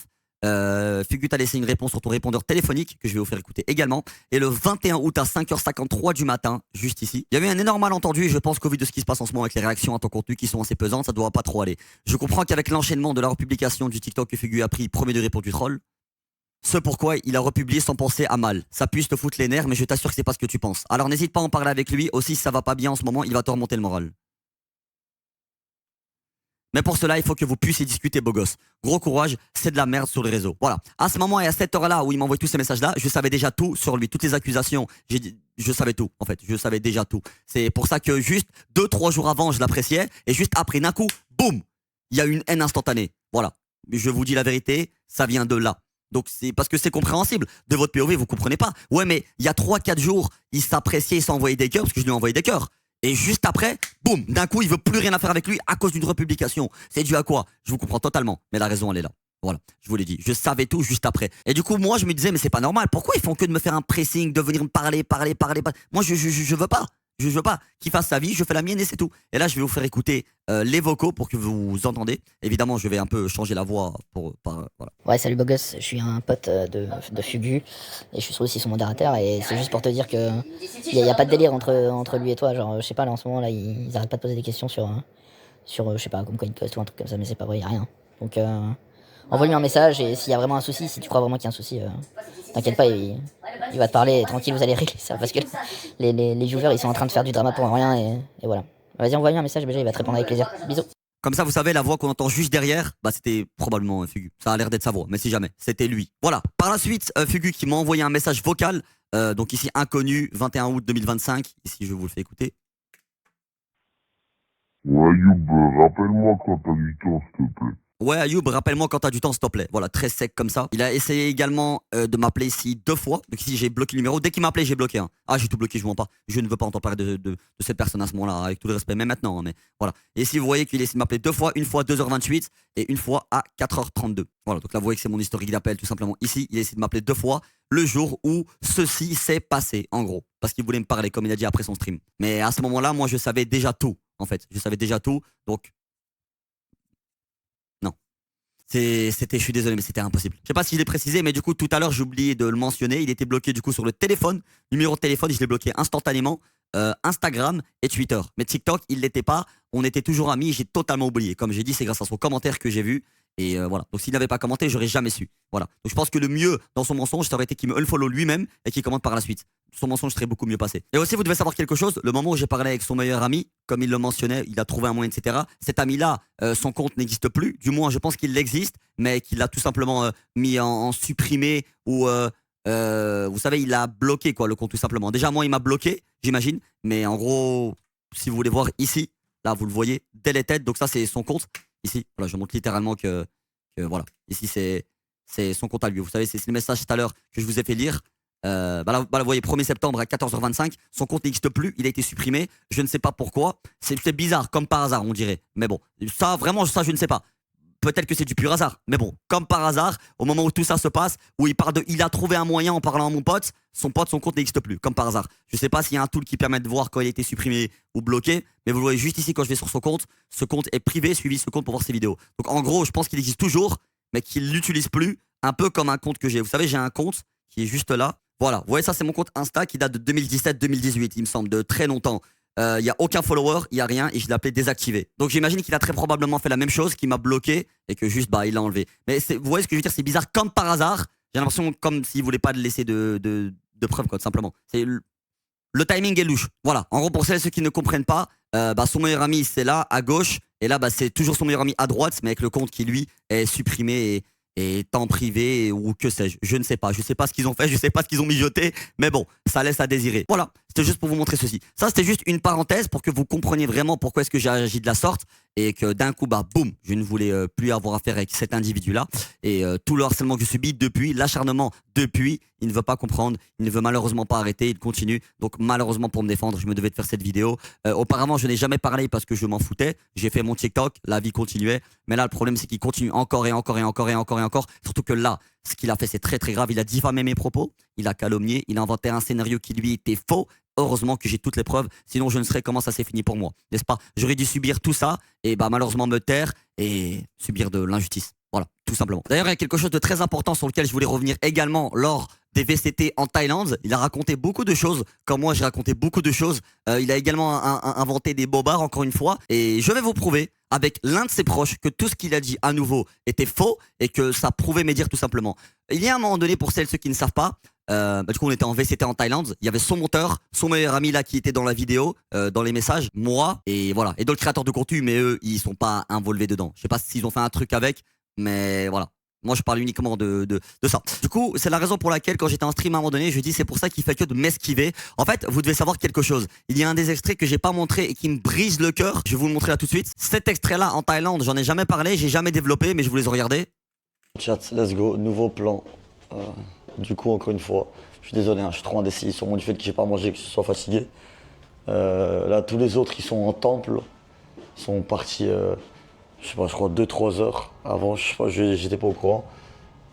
Fugu t'a laissé une réponse sur ton répondeur téléphonique que je vais vous faire écouter également. Et le 21 août à 5h53 du matin, juste ici, il y avait un énorme malentendu. Je pense qu'au vu de ce qui se passe en ce moment avec les réactions à ton contenu qui sont assez pesantes, ça doit pas trop aller. Je comprends qu'avec l'enchaînement de la republication du TikTok que Fugu a pris, premier degré pour du troll, ce pourquoi il a republié sans penser à mal. Ça puisse te foutre les nerfs, mais je t'assure que c'est pas ce que tu penses. Alors n'hésite pas à en parler avec lui. Aussi, si ça va pas bien en ce moment, il va te remonter le moral. Mais pour cela, il faut que vous puissiez discuter, beau gosse. Gros courage, c'est de la merde sur les réseaux. Voilà. À ce moment et à cette heure-là où il m'envoie tous ces messages-là, je savais déjà tout sur lui, toutes les accusations. Je savais tout, en fait. Je savais déjà tout. C'est pour ça que juste 2-3 jours avant, je l'appréciais. Et juste après, d'un coup, boum, il y a une haine instantanée. Voilà. Je vous dis la vérité, ça vient de là. Donc c'est parce que c'est compréhensible. De votre POV, vous comprenez pas. Ouais, mais il y a 3-4 jours, il s'appréciait, il s'envoyait des cœurs, parce que je lui ai envoyé des cœurs. Et juste après, boum, d'un coup, il veut plus rien à faire avec lui à cause d'une republication. C'est dû à quoi? Je vous comprends totalement, mais la raison, elle est là. Voilà, je vous l'ai dit. Je savais tout juste après. Et du coup, moi, je me disais, mais c'est pas normal. Pourquoi ils font que de me faire un pressing, de venir me parler? Moi, je veux pas. Je veux pas qu'il fasse sa vie, je fais la mienne et c'est tout. Et là, je vais vous faire écouter les vocaux pour que vous entendez. Évidemment, je vais un peu changer la voix voilà. Ouais, salut beau gosse, je suis un pote de Fugu et je suis aussi son modérateur et c'est juste pour te dire que y a pas de délire entre lui et toi. Genre, je sais pas, là en ce moment, là, ils arrêtent pas de poser des questions sur je sais pas, comme quoi il poste ou un truc comme ça, mais c'est pas vrai, y a rien. Donc, envoie-lui un message et s'il y a vraiment un souci, si tu crois vraiment qu'il y a un souci, t'inquiète pas, il va te parler et tranquille, vous allez régler ça parce que les viewers ils sont en train de faire du drama pour rien et voilà. Vas-y, envoie-lui un message, BG, il va te répondre avec plaisir. Bisous. Comme ça, vous savez, la voix qu'on entend juste derrière, bah c'était probablement Fugu. Ça a l'air d'être sa voix, mais si jamais, c'était lui. Voilà. Par la suite, Fugu qui m'a envoyé un message vocal, donc ici inconnu, 21 août 2025. Ici, je vous le fais écouter. Ouais, Youb, rappelle-moi quand t'as du temps, s'il te plaît. Ouais, Ayoub, rappelle-moi quand t'as du temps, s'il te plaît. Voilà, très sec comme ça. Il a essayé également de m'appeler ici 2 fois. Donc ici, j'ai bloqué le numéro. Dès qu'il m'a appelé, j'ai bloqué. Hein. Ah, j'ai tout bloqué, je vous mens pas. Je ne veux pas entendre parler de cette personne à ce moment-là, avec tout le respect, même maintenant. Hein, mais voilà. Et ici, vous voyez qu'il a essayé de m'appeler 2 fois, une fois à 2h28 et une fois à 4h32. Voilà, donc là, vous voyez que c'est mon historique d'appel, tout simplement. Ici, il a essayé de m'appeler 2 fois le jour où ceci s'est passé, en gros. Parce qu'il voulait me parler, comme il a dit après son stream. Mais à ce moment-là, moi, je savais déjà tout, en fait. Je savais déjà tout, donc... je suis désolé, mais c'était impossible. Je sais pas si je l'ai précisé, mais du coup, tout à l'heure, j'ai oublié de le mentionner. Il était bloqué du coup sur le téléphone, numéro de téléphone, je l'ai bloqué instantanément. Instagram et Twitter. Mais TikTok, il l'était pas. On était toujours amis, j'ai totalement oublié. Comme j'ai dit, c'est grâce à son commentaire que j'ai vu. Et voilà. Donc s'il n'avait pas commenté, j'aurais jamais su. Voilà. Donc je pense que le mieux dans son mensonge, ça aurait été qu'il me unfollow lui-même et qu'il commente par la suite. Son mensonge serait beaucoup mieux passé. Et aussi, vous devez savoir quelque chose. Le moment où j'ai parlé avec son meilleur ami, comme il le mentionnait, il a trouvé un moyen, etc. Cet ami-là, son compte n'existe plus. Du moins, je pense qu'il existe, mais qu'il l'a tout simplement mis en supprimé ou vous savez, il a bloqué quoi le compte tout simplement. Déjà, moi, il m'a bloqué, j'imagine. Mais en gros, si vous voulez voir ici, là, vous le voyez, deleted. Donc ça, c'est son compte. Ici, voilà, je montre littéralement que voilà. Ici, c'est son compte à lui. Vous savez, c'est le message tout à l'heure que je vous ai fait lire. Là, vous voyez, 1er septembre à 14h25, son compte n'existe plus, il a été supprimé. Je ne sais pas pourquoi. C'est bizarre, comme par hasard, on dirait. Mais bon, ça, vraiment, ça, je ne sais pas. Peut-être que c'est du pur hasard. Mais bon, comme par hasard, au moment où tout ça se passe, où il a trouvé un moyen en parlant à mon pote, son compte n'existe plus, comme par hasard. Je ne sais pas s'il y a un tool qui permet de voir quand il a été supprimé ou bloqué, mais vous le voyez juste ici quand je vais sur son compte. Ce compte est privé, suivi ce compte pour voir ses vidéos. Donc en gros, je pense qu'il existe toujours, mais qu'il l'utilise plus, un peu comme un compte que j'ai. Vous savez, j'ai un compte qui est juste là. Voilà, vous voyez, ça c'est mon compte Insta qui date de 2017-2018, il me semble, de très longtemps. Il n'y a aucun follower, il n'y a rien et je l'ai appelé désactivé. Donc j'imagine qu'il a très probablement fait la même chose, qu'il m'a bloqué et que juste il l'a enlevé. Mais vous voyez ce que je veux dire, c'est bizarre comme par hasard. J'ai l'impression comme s'il voulait pas laisser de preuves quoi, tout simplement. Le timing est louche. Voilà, en gros pour celles et ceux qui ne comprennent pas, son meilleur ami c'est là à gauche Et là, bah, c'est toujours son meilleur ami à droite, mais avec le compte qui, lui, est supprimé et en privé ou que sais-je. Je ne sais pas. Je sais pas ce qu'ils ont fait, je sais pas ce qu'ils ont mijoté, mais bon, ça laisse à désirer. Voilà, c'était juste pour vous montrer ceci. Ça, c'était juste une parenthèse pour que vous compreniez vraiment pourquoi est-ce que j'ai agi de la sorte et que d'un coup, bah, boum, je ne voulais plus avoir affaire avec cet individu-là. Et tout le harcèlement que je subis depuis, l'acharnement depuis, il ne veut pas comprendre, il ne veut malheureusement pas arrêter, il continue. Donc malheureusement pour me défendre, je me devais de faire cette vidéo. Auparavant, je n'ai jamais parlé parce que je m'en foutais. J'ai fait mon TikTok, la vie continuait. Mais là, le problème, c'est qu'il continue encore et encore et encore et encore et encore. Surtout que là, ce qu'il a fait, c'est très très grave. Il a diffamé mes propos, il a calomnié, il a inventé un scénario qui lui était faux. Heureusement que j'ai toutes les preuves, sinon je ne serais comment ça s'est fini pour moi, n'est-ce pas? J'aurais dû subir tout ça et bah malheureusement me taire et subir de l'injustice. Voilà, tout simplement. D'ailleurs, il y a quelque chose de très important sur lequel je voulais revenir également lors des VCT en Thaïlande. Il a raconté beaucoup de choses, comme moi j'ai raconté beaucoup de choses. Il a également inventé des bobards, encore une fois. Et je vais vous prouver, avec l'un de ses proches, que tout ce qu'il a dit à nouveau était faux et que ça prouvait mes dires tout simplement. Il y a un moment donné, pour ceux qui ne savent pas, du coup on était en VCT en Thaïlande, il y avait son monteur, son meilleur ami là qui était dans la vidéo, dans les messages, moi, et voilà, et d'autres créateurs de contenu, mais eux ils sont pas involvés dedans. Je sais pas s'ils ont fait un truc avec, mais voilà. Moi je parle uniquement de ça. Du coup c'est la raison pour laquelle quand j'étais en stream à un moment donné, je dis c'est pour ça qu'il fait que de m'esquiver. En fait vous devez savoir quelque chose. Il y a un des extraits que j'ai pas montré et qui me brise le cœur. Je vais vous le montrer là tout de suite. Cet extrait là en Thaïlande, j'en ai jamais parlé, j'ai jamais développé, mais je vous les ai regardés. Chat, let's go, nouveau plan. Du coup, encore une fois, je suis désolé, hein, je suis trop indécis, sûrement du fait que j'ai pas mangé, que je sois fatigué. Là, tous les autres, ils sont en temple, ils sont partis, je sais pas, je crois 2-3 heures avant, je sais pas, j'étais pas au courant.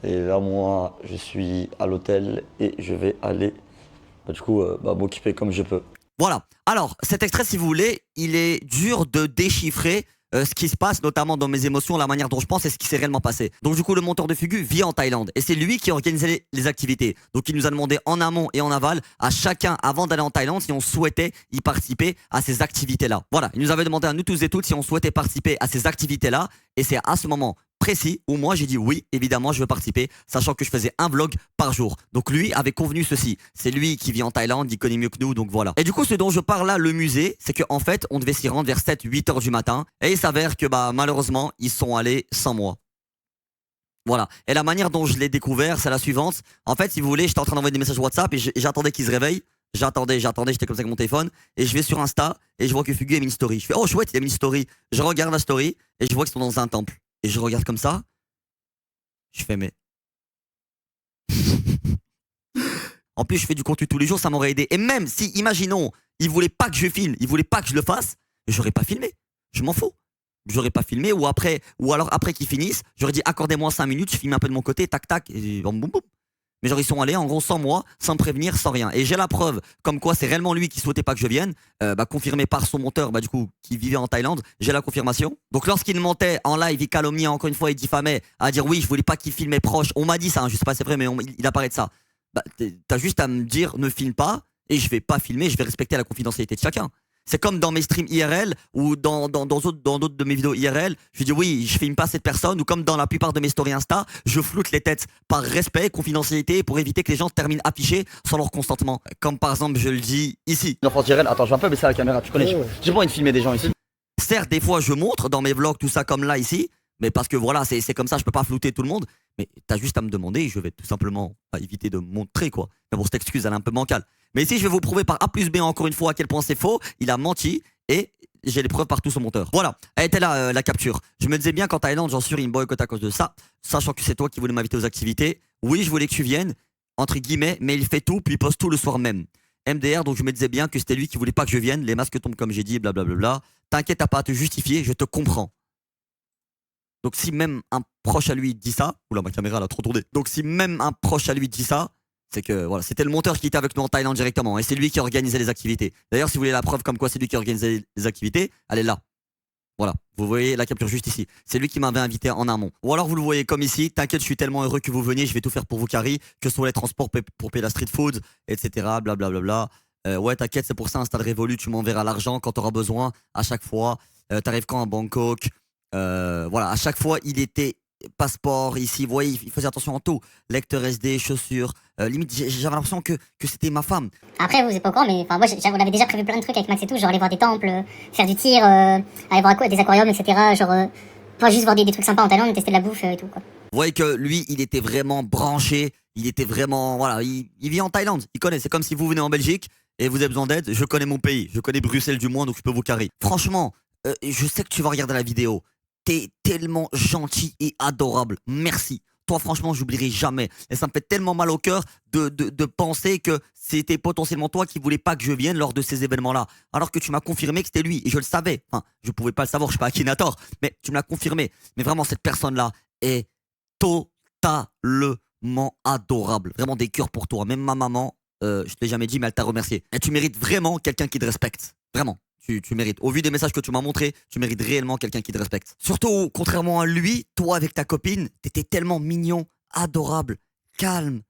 Et là, moi, je suis à l'hôtel et je vais aller, m'occuper comme je peux. Voilà. Alors, cet extrait, si vous voulez, il est dur de déchiffrer ce qui se passe, notamment dans mes émotions, la manière dont je pense et ce qui s'est réellement passé. Donc du coup, le monteur de Fugu vit en Thaïlande et c'est lui qui organisait les activités. Donc il nous a demandé en amont et en aval à chacun, avant d'aller en Thaïlande, si on souhaitait y participer à ces activités-là. Voilà, il nous avait demandé à nous tous et toutes si on souhaitait participer à ces activités-là et c'est à ce moment précis où moi j'ai dit oui, évidemment je veux participer, sachant que je faisais un vlog par jour. Donc lui avait convenu ceci. C'est lui qui vit en Thaïlande, il connaît mieux que nous, donc voilà. Et du coup, ce dont je parle là, le musée, c'est qu'en fait, on devait s'y rendre vers 7-8 heures du matin. Et il s'avère que bah malheureusement, ils sont allés sans moi. Voilà. Et la manière dont je l'ai découvert, c'est la suivante. En fait, si vous voulez, j'étais en train d'envoyer des messages WhatsApp et j'attendais qu'ils se réveillent. J'attendais, j'étais comme ça avec mon téléphone. Et je vais sur Insta et je vois que Fugu a mis une story. Je fais, oh chouette, il a mis une story. Je regarde la story et je vois qu'ils sont dans un temple. Et je regarde comme ça. Je fais, mais. En plus, je fais du contenu tous les jours, ça m'aurait aidé. Et même si, imaginons, il voulait pas que je filme, il voulait pas que je le fasse, j'aurais pas filmé. Je m'en fous. J'aurais pas filmé ou alors après qu'ils finissent, j'aurais dit accordez-moi 5 minutes, je filme un peu de mon côté, tac tac, et boum boum boum. Mais genre ils sont allés en gros sans moi, sans me prévenir, sans rien. Et j'ai la preuve, comme quoi c'est réellement lui qui souhaitait pas que je vienne, confirmé par son monteur, du coup, qui vivait en Thaïlande. J'ai la confirmation. Donc lorsqu'il montait en live, il calomniait encore une fois, il diffamait, à dire oui, je voulais pas qu'il filme mes proches. On m'a dit ça, hein, je sais pas si c'est vrai, mais il apparaît de ça. T'as juste à me dire ne filme pas, et je vais pas filmer, je vais respecter la confidentialité de chacun. C'est comme dans mes streams IRL ou dans d'autres de mes vidéos IRL, je dis oui, je filme pas cette personne, ou comme dans la plupart de mes stories Insta, je floute les têtes par respect, confidentialité, pour éviter que les gens terminent affichés sans leur consentement. Comme par exemple, je le dis ici. Une enfance IRL, attends, je vais un peu baisser la caméra, tu connais, j'ai pas envie de filmer des gens ici. Certes, des fois je montre dans mes vlogs tout ça comme là ici, mais parce que voilà, c'est comme ça, je peux pas flouter tout le monde. Mais t'as juste à me demander, je vais tout simplement éviter de montrer quoi. Mais bon, cette excuse, elle est un peu bancale. Mais ici, je vais vous prouver par A plus B encore une fois à quel point c'est faux. Il a menti et j'ai les preuves partout sur mon monteur. Voilà, elle était là, la capture. Je me disais bien qu'en Thaïlande, j'en suis, il me boycotte à cause de ça. Sachant que c'est toi qui voulais m'inviter aux activités. Oui, je voulais que tu viennes, entre guillemets, mais il fait tout, puis il poste tout le soir même. MDR, donc je me disais bien que c'était lui qui voulait pas que je vienne. Les masques tombent comme j'ai dit, blablabla. T'inquiète, t'as pas à te justifier, je te comprends. Donc si même un proche à lui dit ça, oula ma caméra elle a trop tourné. Donc si même un proche à lui dit ça, c'est que voilà, c'était le monteur qui était avec nous en Thaïlande directement et c'est lui qui organisait les activités. D'ailleurs, si vous voulez la preuve comme quoi c'est lui qui organisait les activités, elle est là. Voilà, vous voyez la capture juste ici. C'est lui qui m'avait invité en amont. Ou alors vous le voyez comme ici, t'inquiète, je suis tellement heureux que vous veniez, je vais tout faire pour vous Carrie, que ce soit les transports pour payer la street food, etc. Blablabla. Ouais, t'inquiète, c'est pour ça, Insta Révolu, tu m'enverras l'argent quand t'auras besoin, à chaque fois. T'arrives quand à Bangkok? Voilà, à chaque fois, il était passeport, ici, vous voyez, il faisait attention à tout. Lecteur SD, chaussures, limite, j'avais l'impression que c'était ma femme. Après, vous êtes pas au courant, mais enfin, moi, on avait déjà prévu plein de trucs avec Max et tout, genre aller voir des temples, faire du tir, aller voir des aquariums, etc. Genre, pas juste voir des trucs sympas en Thaïlande, tester de la bouffe et tout, quoi. Vous voyez que lui, il était vraiment branché, il était vraiment, voilà, il vit en Thaïlande, il connaît. C'est comme si vous venez en Belgique et vous avez besoin d'aide, je connais mon pays, je connais Bruxelles du moins, donc je peux vous carrer. Franchement, je sais que tu vas regarder la vidéo, t'es tellement gentil et adorable, merci. Toi, franchement, j'oublierai jamais. Et ça me fait tellement mal au cœur de penser que c'était potentiellement toi qui voulais pas que je vienne lors de ces événements-là. Alors que tu m'as confirmé que c'était lui. Et je le savais. Enfin, je pouvais pas le savoir, je suis pas Akinator. Mais tu me l'as confirmé. Mais vraiment, cette personne-là est totalement adorable. Vraiment des cœurs pour toi. Même ma maman, je te l'ai jamais dit, mais elle t'a remercié. Et tu mérites vraiment quelqu'un qui te respecte. Vraiment. Tu mérites. Au vu des messages que tu m'as montrés, tu mérites réellement quelqu'un qui te respecte. Surtout, contrairement à lui, toi avec ta copine, t'étais tellement mignon, adorable, calme,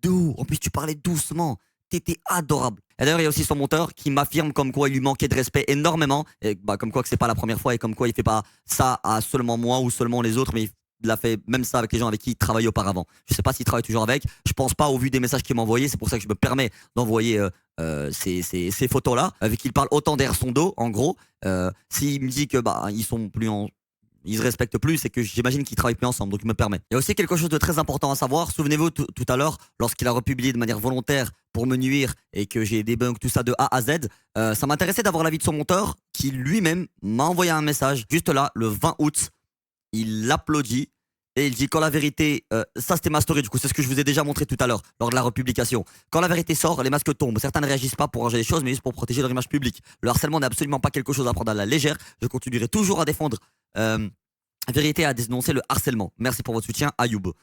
doux. En plus, tu parlais doucement. T'étais adorable. Et d'ailleurs, il y a aussi son monteur qui m'affirme comme quoi il lui manquait de respect énormément. Et bah, comme quoi que c'est pas la première fois et comme quoi il fait pas ça à seulement moi ou seulement les autres, mais il a fait même ça avec les gens avec qui il travaillait auparavant. Je sais pas s'il travaille toujours avec. Je pense pas au vu des messages qu'il m'a envoyés. C'est pour ça que je me permets d'envoyer ces photos-là, avec qu'il parle autant derrière son dos, en gros. S'il me dit que bah ils sont plus en ils se respectent plus, c'est que j'imagine qu'ils travaillent plus ensemble, donc je me permets. Il y a aussi quelque chose de très important à savoir. Souvenez-vous tout à l'heure, lorsqu'il a republié de manière volontaire pour me nuire et que j'ai débunk tout ça de A à Z, ça m'intéressait d'avoir l'avis de son monteur qui lui-même m'a envoyé un message juste là, le 20 août. Il l'applaudit et il dit quand la vérité, ça c'était ma story du coup, c'est ce que je vous ai déjà montré tout à l'heure lors de la republication. Quand la vérité sort, les masques tombent. Certains ne réagissent pas pour ranger les choses, mais juste pour protéger leur image publique. Le harcèlement n'est absolument pas quelque chose à prendre à la légère. Je continuerai toujours à défendre la vérité, à dénoncer le harcèlement. Merci pour votre soutien, Ayoub.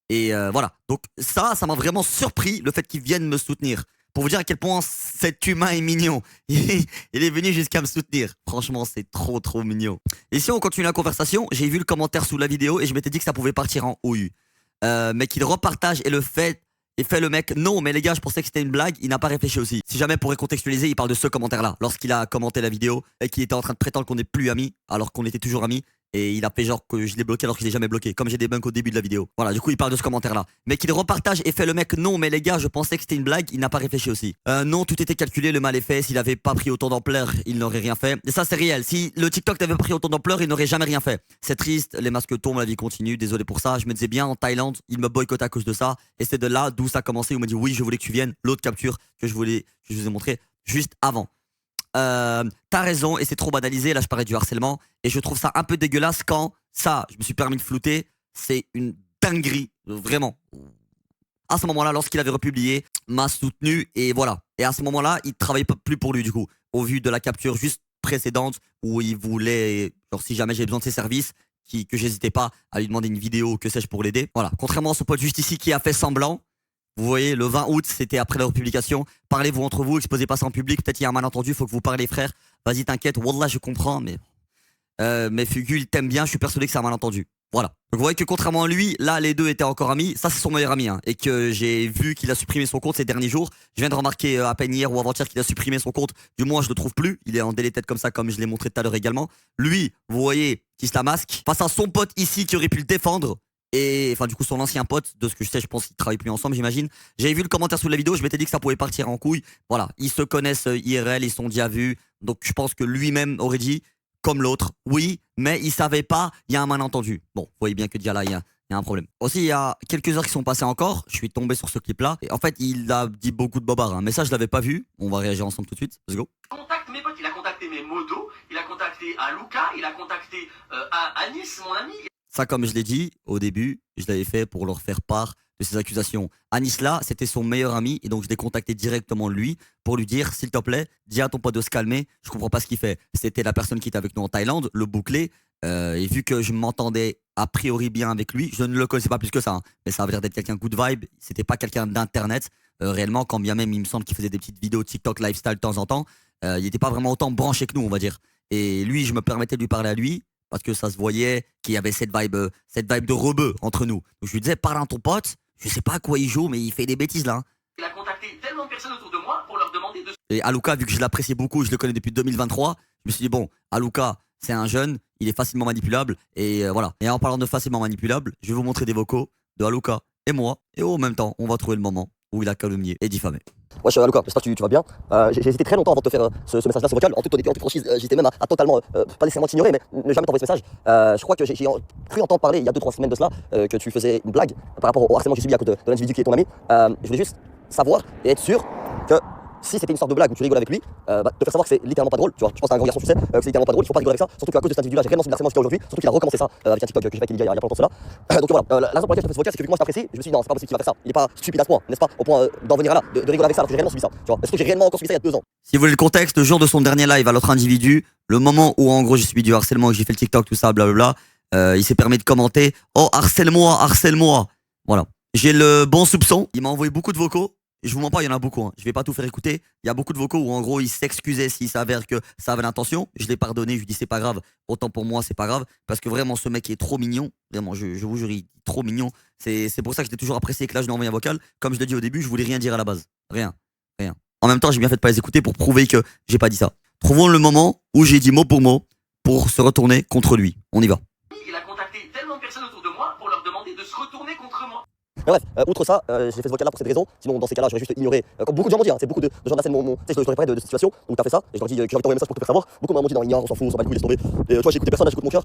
Et voilà, donc ça m'a vraiment surpris le fait qu'il vienne me soutenir. Pour vous dire à quel point cet humain est mignon. Il est venu jusqu'à me soutenir. Franchement, c'est trop mignon. Et si on continue la conversation, j'ai vu le commentaire sous la vidéo et je m'étais dit que ça pouvait partir en houille. Mais qu'il repartage et le fait le mec, non, mais les gars, je pensais que c'était une blague, il n'a pas réfléchi aussi. Si jamais pour recontextualiser, il parle de ce commentaire-là, lorsqu'il a commenté la vidéo et qu'il était en train de prétendre qu'on n'est plus amis, alors qu'on était toujours amis. Et il a fait genre que je l'ai bloqué alors que je l'ai jamais bloqué, comme j'ai des bugs au début de la vidéo. Voilà, du coup, il parle de ce commentaire-là. Mais qu'il repartage et fait le mec, non, mais les gars, je pensais que c'était une blague, il n'a pas réfléchi aussi. Non, tout était calculé, le mal est fait. S'il avait pas pris autant d'ampleur, il n'aurait rien fait. Et ça, c'est réel. Si le TikTok n'avait pas pris autant d'ampleur, il n'aurait jamais rien fait. C'est triste, les masques tombent, la vie continue, désolé pour ça. Je me disais bien, en Thaïlande, il me boycotte à cause de ça. Et c'est de là d'où ça a commencé. Il m'a dit, oui, je voulais que tu viennes. L'autre capture que je vous ai montré juste avant. T'as raison et c'est trop banalisé, là je parlais du harcèlement et je trouve ça un peu dégueulasse quand ça, je me suis permis de flouter, c'est une dinguerie, vraiment. À ce moment-là, lorsqu'il avait republié, m'a soutenu et voilà. Et à ce moment-là, il travaillait plus pour lui du coup, au vu de la capture juste précédente où il voulait, genre si jamais j'ai besoin de ses services, que j'hésitais pas à lui demander une vidéo, que sais-je, pour l'aider. Voilà, contrairement à son pote juste ici qui a fait semblant. Vous voyez, le 20 août, c'était après leur publication. Parlez-vous entre vous, exposez pas ça en public. Peut-être il y a un malentendu, il faut que vous parlez, frère. Vas-y, t'inquiète. Wallah, je comprends, mais Fugu, il t'aime bien. Je suis persuadé que c'est un malentendu. Voilà. Donc vous voyez que contrairement à lui, là, les deux étaient encore amis. Ça, c'est son meilleur ami. Hein, et que j'ai vu qu'il a supprimé son compte ces derniers jours. Je viens de remarquer à peine hier ou avant-hier qu'il a supprimé son compte. Du moins, je le trouve plus. Il est en deleted comme ça, comme je l'ai montré tout à l'heure également. Lui, vous voyez, qui se la masque. Face à son pote ici qui aurait pu le défendre. Et enfin, du coup, son ancien pote, de ce que je sais, je pense qu'ils travaillent plus ensemble, j'imagine. J'avais vu le commentaire sous la vidéo, je m'étais dit que ça pouvait partir en couille. Voilà, ils se connaissent IRL, ils sont déjà vus. Donc, je pense que lui-même aurait dit, comme l'autre, oui, mais il savait pas, il y a un malentendu. Bon, vous voyez bien que déjà là, il y a un problème. Aussi, il y a quelques heures qui sont passées encore, je suis tombé sur ce clip-là. Et en fait, il a dit beaucoup de bobards. Mais ça, je l'avais pas vu. On va réagir ensemble tout de suite. Let's go. Contacte mes potes, il a contacté mes modos, il a contacté Aluka, il a contacté Anis, mon ami. Ça, comme je l'ai dit au début, je l'avais fait pour leur faire part de ces accusations. Anis là, c'était son meilleur ami et donc je l'ai contacté directement lui pour lui dire, s'il te plaît, dis à ton pote de se calmer, je comprends pas ce qu'il fait. C'était la personne qui était avec nous en Thaïlande, le bouclé, et vu que je m'entendais a priori bien avec lui, je ne le connaissais pas plus que ça, hein, mais ça avait l'air d'être quelqu'un good vibe, c'était pas quelqu'un d'internet, réellement, quand bien même il me semble qu'il faisait des petites vidéos TikTok lifestyle de temps en temps, il n'était pas vraiment autant branché que nous, on va dire. Et lui, je me permettais de lui parler à lui, parce que ça se voyait qu'il y avait cette vibe de rebeu entre nous. Donc je lui disais, parle à ton pote, je sais pas à quoi il joue, mais il fait des bêtises là. Hein. Il a contacté tellement de personnes autour de moi pour leur demander de... Et Aluka, vu que je l'appréciais beaucoup, je le connais depuis 2023, je me suis dit, bon, Aluka, C'est un jeune, il est facilement manipulable. Et voilà. Et en parlant de facilement manipulable, je vais vous montrer des vocaux de Aluka et moi. Et en même temps, on va trouver le moment où il a calomnié et diffamé. Wesh, Aluka, j'espère que tu vas bien. J'ai hésité très longtemps avant de te faire ce message-là, ce vocal. En toute honnêteté, en toute franchise, j'hésitais même à totalement, pas nécessairement t'ignorer, mais ne jamais t'envoyer ce message. Je crois que j'ai cru entendre parler il y a 2-3 semaines de cela, que tu faisais une blague par rapport au harcèlement que j'ai subi à cause de l'individu qui est ton ami. Je voulais juste savoir et être sûr que si c'était une sorte de blague où tu rigoles avec lui, te faire savoir que c'est littéralement pas drôle, tu vois. Je pense que c'est un grand garçon, tu sais, que c'est littéralement pas drôle, il faut pas rigoler avec ça, surtout qu'à cause de cet individu-là, j'ai réellement subi le harcèlement jusqu'à aujourd'hui, surtout qu'il a recommencé ça avec un TikTok que j'ai fait il y a pas longtemps de cela. Donc voilà, la raison pour laquelle je te fais ce vocal, c'est que vu que moi je t'apprécie, je me suis dit non, c'est pas possible qu'il va faire ça, il est pas stupide à ce point, n'est-ce pas, au point d'en venir à là, de rigoler avec ça, alors que j'ai réellement subi ça, tu vois. Est-ce que j'ai réellement encore subi ça il y a 2 ans? Si vous voulez le contexte, le jour de son dernier live à l'autre individu, le moment où en gros j'ai subi du harcèlement, que j'ai fait le TikTok, tout ça, blablabla, il s'est permis de commenter « Oh, harcèle-moi, harcèle-moi ». Voilà. J'ai le bon soupçon, il m'a envoyé beaucoup de vocaux. Et je vous mens pas, il y en a beaucoup. Hein. Je vais pas tout faire écouter. Il y a beaucoup de vocaux où en gros il s'excusait s'il s'avère que ça avait l'intention. Je l'ai pardonné, je lui dis c'est pas grave. Autant pour moi c'est pas grave parce que vraiment ce mec est trop mignon. Vraiment, je vous jure, il est trop mignon. C'est pour ça que je l'ai toujours apprécié et que là je lui ai envoyé un vocal. Comme je l'ai dit au début, je voulais rien dire à la base. Rien. En même temps, j'ai bien fait de pas les écouter pour prouver que j'ai pas dit ça. Trouvons le moment où j'ai dit mot pour se retourner contre lui. On y va. Il a contacté tellement de personnes autour de moi pour leur demander de se retourner contre moi. Mais bref, outre ça, j'ai fait ce vocal là pour cette raison. Sinon, dans ces cas-là, j'aurais juste ignoré. Comme beaucoup de gens m'ont dit, hein, c'est beaucoup de gens de la scène tu sais, je leur ai parlé de cette situation. Donc, t'as fait ça. Et je leur ai dit que j'ai envie d'envoyer un message pour te faire savoir. Beaucoup m'ont dit, non, ignore, on s'en fout, on s'en bat les couilles, laisse tomber. Et tu vois, j'ai écouté personne, là, j'écoute mon cœur.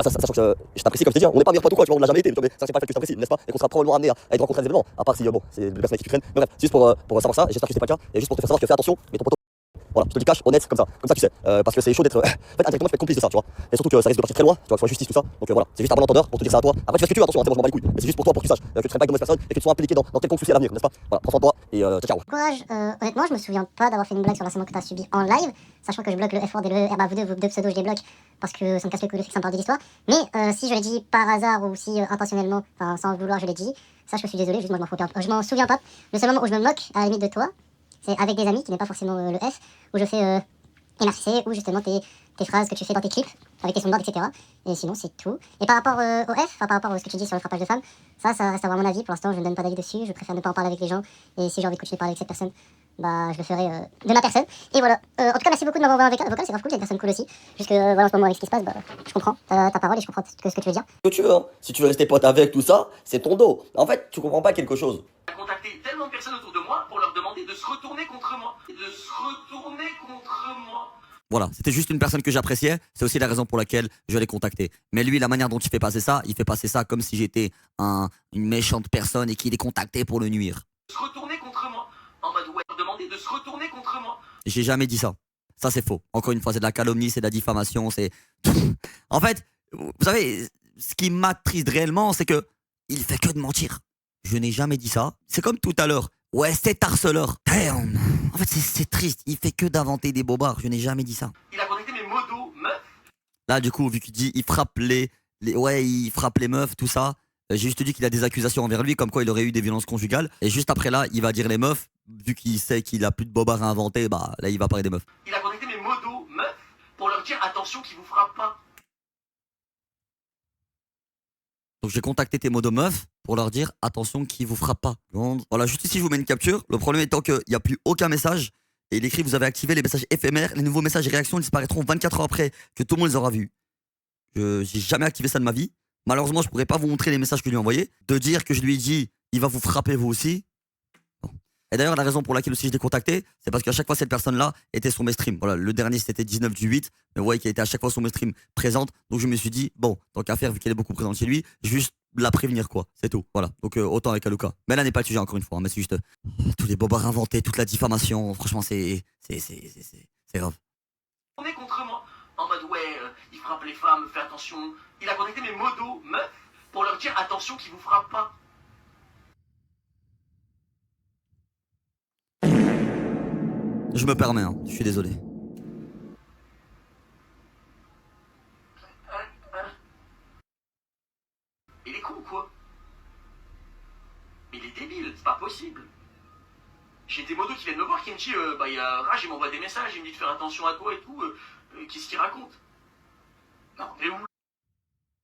Sachant que je t'apprécie, comme je t'ai dit, on n'est pas meilleur pote ou quoi, tu vois, on l'a jamais été. Mais ça, c'est pas le fait que je t'apprécie, n'est-ce pas? Et qu'on sera probablement amené à être rencontrés à des événements. À part si, bon, c'est des personnes qui tu traînes. Mais bref, c'est juste pour savoir ça. Et j'espère que c'est pas le cas. Et juste pour te faire savoir que fais attention, mais ton poteau. Voilà, je te le dis cash, honnête, comme ça tu sais. Parce que c'est chaud d'être. En fait, indirectement, tu peux être complice de ça, tu vois. Et surtout que ça risque de partir très loin, tu vois, que ce soit justice, tout ça. Donc voilà, c'est juste un bon entendeur pour te dire ça à toi. Après, tu fais ce que tu veux, attention, moi je m'en bats les couilles. Mais c'est juste pour toi, pour que tu saches que tu traînes pas avec de mauvaises personnes et que tu sois impliqué dans quelconque souci à l'avenir, n'est-ce pas? Voilà, prends soin de toi et ciao. Courage, honnêtement, je me souviens pas d'avoir fait une blague sur l'harcèlement que t'as subi en live, sachant que je bloque le F-word et le E. Bah, vous deux pseudos, je les bloque parce que ça me casse les couilles de trucs, ça me parle de l'histoire. Mais si je l'ai dit par hasard ou si intentionnellement, enfin sans vouloir, je l'ai dit, sache que je suis désolé, juste moi je m'en souviens pas. Le seul moment où je me moque, à la limite de toi, c'est avec des amis qui n'est pas forcément le F, où je fais MRCC ou justement tes phrases que tu fais dans tes clips, avec tes sons de board, etc. Et sinon, c'est tout. Et par rapport au F, par rapport à ce que tu dis sur le frappage de femmes, ça reste à avoir mon avis. Pour l'instant, je ne donne pas d'avis dessus. Je préfère ne pas en parler avec les gens. Et si j'ai envie de continuer à parler avec cette personne, bah, je le ferai de ma personne. Et voilà. En tout cas, merci beaucoup de m'avoir envoyé un vocal. C'est grave cool, c'est une personne cool aussi. Juste que, voilà, en ce moment, avec ce qui se passe, bah, je comprends ta parole et je comprends ce que tu veux dire. Ce que tu veux, hein. Si tu veux rester pote avec tout ça, c'est ton dos. En fait, tu comprends pas quelque chose. Il a contacté tellement de personnes autour de moi pour leur demander de se retourner contre moi. Voilà, c'était juste une personne que j'appréciais. C'est aussi la raison pour laquelle je l'ai contacté. Mais lui, la manière dont il fait passer ça comme si j'étais une méchante personne et qu'il est contacté pour le nuire. Se retourner contre moi. En mode, ouais, demander de se retourner contre moi. J'ai jamais dit ça. Ça, c'est faux. Encore une fois, c'est de la calomnie, c'est de la diffamation, c'est... En fait, vous savez, ce qui m'attriste réellement, c'est que il fait que de mentir. Je n'ai jamais dit ça. C'est comme tout à l'heure. Ouais, c'est harceleur. Damn. En fait, c'est triste. Il fait que d'inventer des bobards. Je n'ai jamais dit ça. Il a contacté mes modos, meufs. Là, du coup, vu qu'il dit il frappe il frappe les meufs, tout ça. J'ai juste dit qu'il a des accusations envers lui, comme quoi il aurait eu des violences conjugales. Et juste après là, il va dire les meufs. Vu qu'il sait qu'il a plus de bobards à inventer, bah là, il va parler des meufs. Il a contacté mes modos, meufs, pour leur dire attention qu'ils vous frappent pas. Donc j'ai contacté tes modos meufs pour leur dire attention qu'ils vous frappent pas. Voilà, juste ici je vous mets une capture. Le problème étant qu'il n'y a plus aucun message. Et il écrit vous avez activé les messages éphémères. Les nouveaux messages et réactions disparaîtront 24 heures après que tout le monde les aura vus. J'ai jamais activé ça de ma vie. Malheureusement je pourrais pas vous montrer les messages que je lui ai envoyés. De dire que je lui ai dit il va vous frapper vous aussi. Bon. Et d'ailleurs la raison pour laquelle aussi je l'ai contacté, c'est parce qu'à chaque fois cette personne-là était sur mes streams. Voilà, le dernier c'était 19 du 8. Mais vous voyez qu'elle était à chaque fois sur mes streams présente. Donc je me suis dit bon, tant qu'à faire vu qu'elle est beaucoup présente chez lui, juste la prévenir quoi, c'est tout. Voilà, donc autant avec Aluka. Mais là n'est pas le sujet encore une fois, hein, mais c'est juste tous les bobards inventés, toute la diffamation, franchement c'est grave. On est contre moi. En mode ouais, il frappe les femmes, fais attention. Il a contacté mes modos, meufs, pour leur dire attention qu'ils vous frappent pas. Je me permets, hein, je suis désolé. Il est con ou quoi? Mais il est débile, c'est pas possible. J'ai des modos qui viennent me voir qui me disent bah il y a Rage, il m'envoie des messages, il me dit de faire attention à toi et tout. Qu'est-ce qu'il raconte? Non, mais où?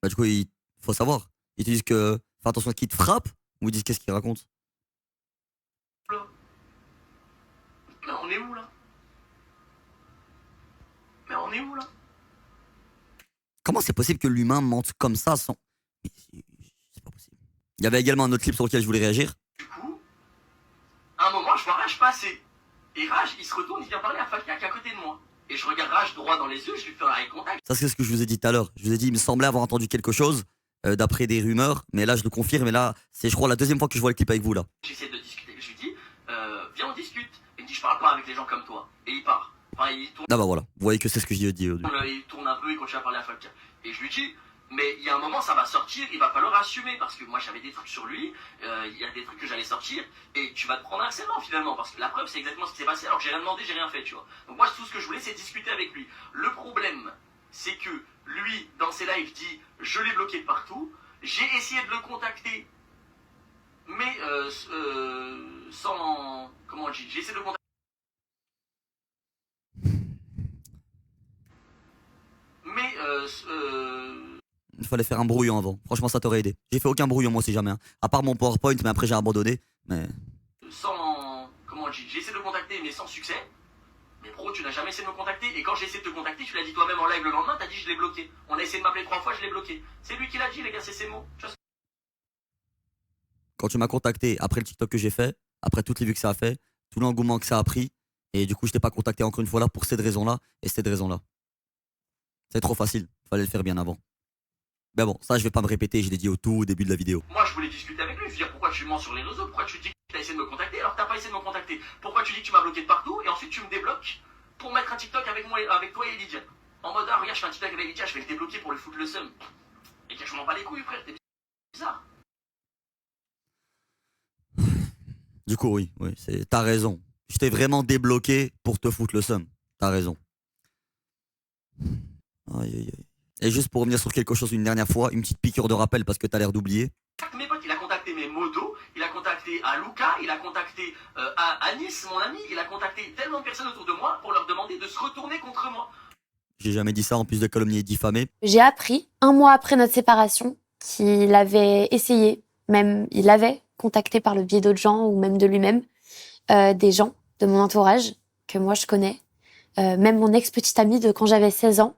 Bah du coup il faut savoir. Ils te disent que fais attention à qui te frappe ou ils disent qu'est-ce qu'ils racontent. Là. Mais on est où là? Mais on est où là? Comment c'est possible que l'humain mente comme ça sans... Mais c'est pas possible. Il y avait également un autre clip sur lequel je voulais réagir. Du coup, à un moment, je vois Rage passer. Et Rage, il se retourne, il vient parler à Falka qui est à côté de moi. Et je regarde Rage droit dans les yeux, je lui fais un eye contact. Ça, c'est ce que je vous ai dit tout à l'heure. Je vous ai dit, il me semblait avoir entendu quelque chose d'après des rumeurs. Mais là, je le confirme. Et là, c'est, je crois, la deuxième fois que je vois le clip avec vous, là. J'essaie de discuter. Je lui dis, viens, on discute. Il me dit, je parle pas avec les gens comme toi. Et il part. Enfin, il tourne, Ah bah voilà. Vous voyez que c'est ce que j'ai dit. il tourne un peu, il continue à parler à Falka. Et je lui dis, mais il y a un moment, ça va sortir, il va falloir assumer. Parce que moi, j'avais des trucs sur lui. Il y a des trucs que j'allais sortir. Et tu vas te prendre un harcèlement, finalement. Parce que la preuve, c'est exactement ce qui s'est passé. Alors que j'ai rien demandé, j'ai rien fait, tu vois. Donc moi, tout ce que je voulais, c'est discuter avec lui. Le problème, c'est que lui, dans ses lives, dit, je l'ai bloqué de partout. J'ai essayé de le contacter, mais sans... Comment on dit? J'ai essayé de le contacter. Mais Il fallait faire un brouillon avant. Franchement, ça t'aurait aidé. J'ai fait aucun brouillon, moi, si jamais. Hein. À part mon PowerPoint, mais après, j'ai abandonné. Mais... sans... Comment on dit? J'ai essayé de le contacter, mais sans succès. Mais bro, tu n'as jamais essayé de me contacter. Et quand j'ai essayé de te contacter, tu l'as dit toi-même en live le lendemain, t'as dit je l'ai bloqué. On a essayé de m'appeler 3 fois, je l'ai bloqué. C'est lui qui l'a dit, les gars, c'est ses mots. Quand tu m'as contacté, après le TikTok que j'ai fait, après toutes les vues que ça a fait, tout l'engouement que ça a pris, et du coup, je t'ai pas contacté encore une fois là pour cette raison-là, et cette raison-là. C'est trop facile. Fallait le faire bien avant. Mais bon, ça, je vais pas me répéter, je l'ai dit au tout début de la vidéo. Moi, je voulais discuter avec lui. Je veux dire, pourquoi tu mens sur les réseaux? Pourquoi tu dis que tu as essayé de me contacter alors que t'as pas essayé de me contacter? Pourquoi tu dis que tu m'as bloqué de partout et ensuite tu me débloques pour mettre un TikTok avec moi, avec toi et Lydia? En mode, ah, regarde, je fais un TikTok avec Lydia, je vais le débloquer pour lui foutre le seum. Et je m'en bats les couilles, frère, t'es bizarre. Du coup, oui, t'as raison. Je t'ai vraiment débloqué pour te foutre le seum. T'as raison. Aïe, aïe, aïe. Et juste pour revenir sur quelque chose une dernière fois, une petite piqûre de rappel parce que t'as l'air d'oublier. Mes potes, il a contacté mes modos, il a contacté à Luca, il a contacté à Anis, mon ami, il a contacté tellement de personnes autour de moi pour leur demander de se retourner contre moi. J'ai jamais dit ça en plus de calomnier et diffamer. J'ai appris, 1 mois après notre séparation, qu'il avait essayé, même il avait contacté par le biais d'autres gens ou même de lui-même, des gens de mon entourage que moi je connais, même mon ex-petite amie de quand j'avais 16 ans,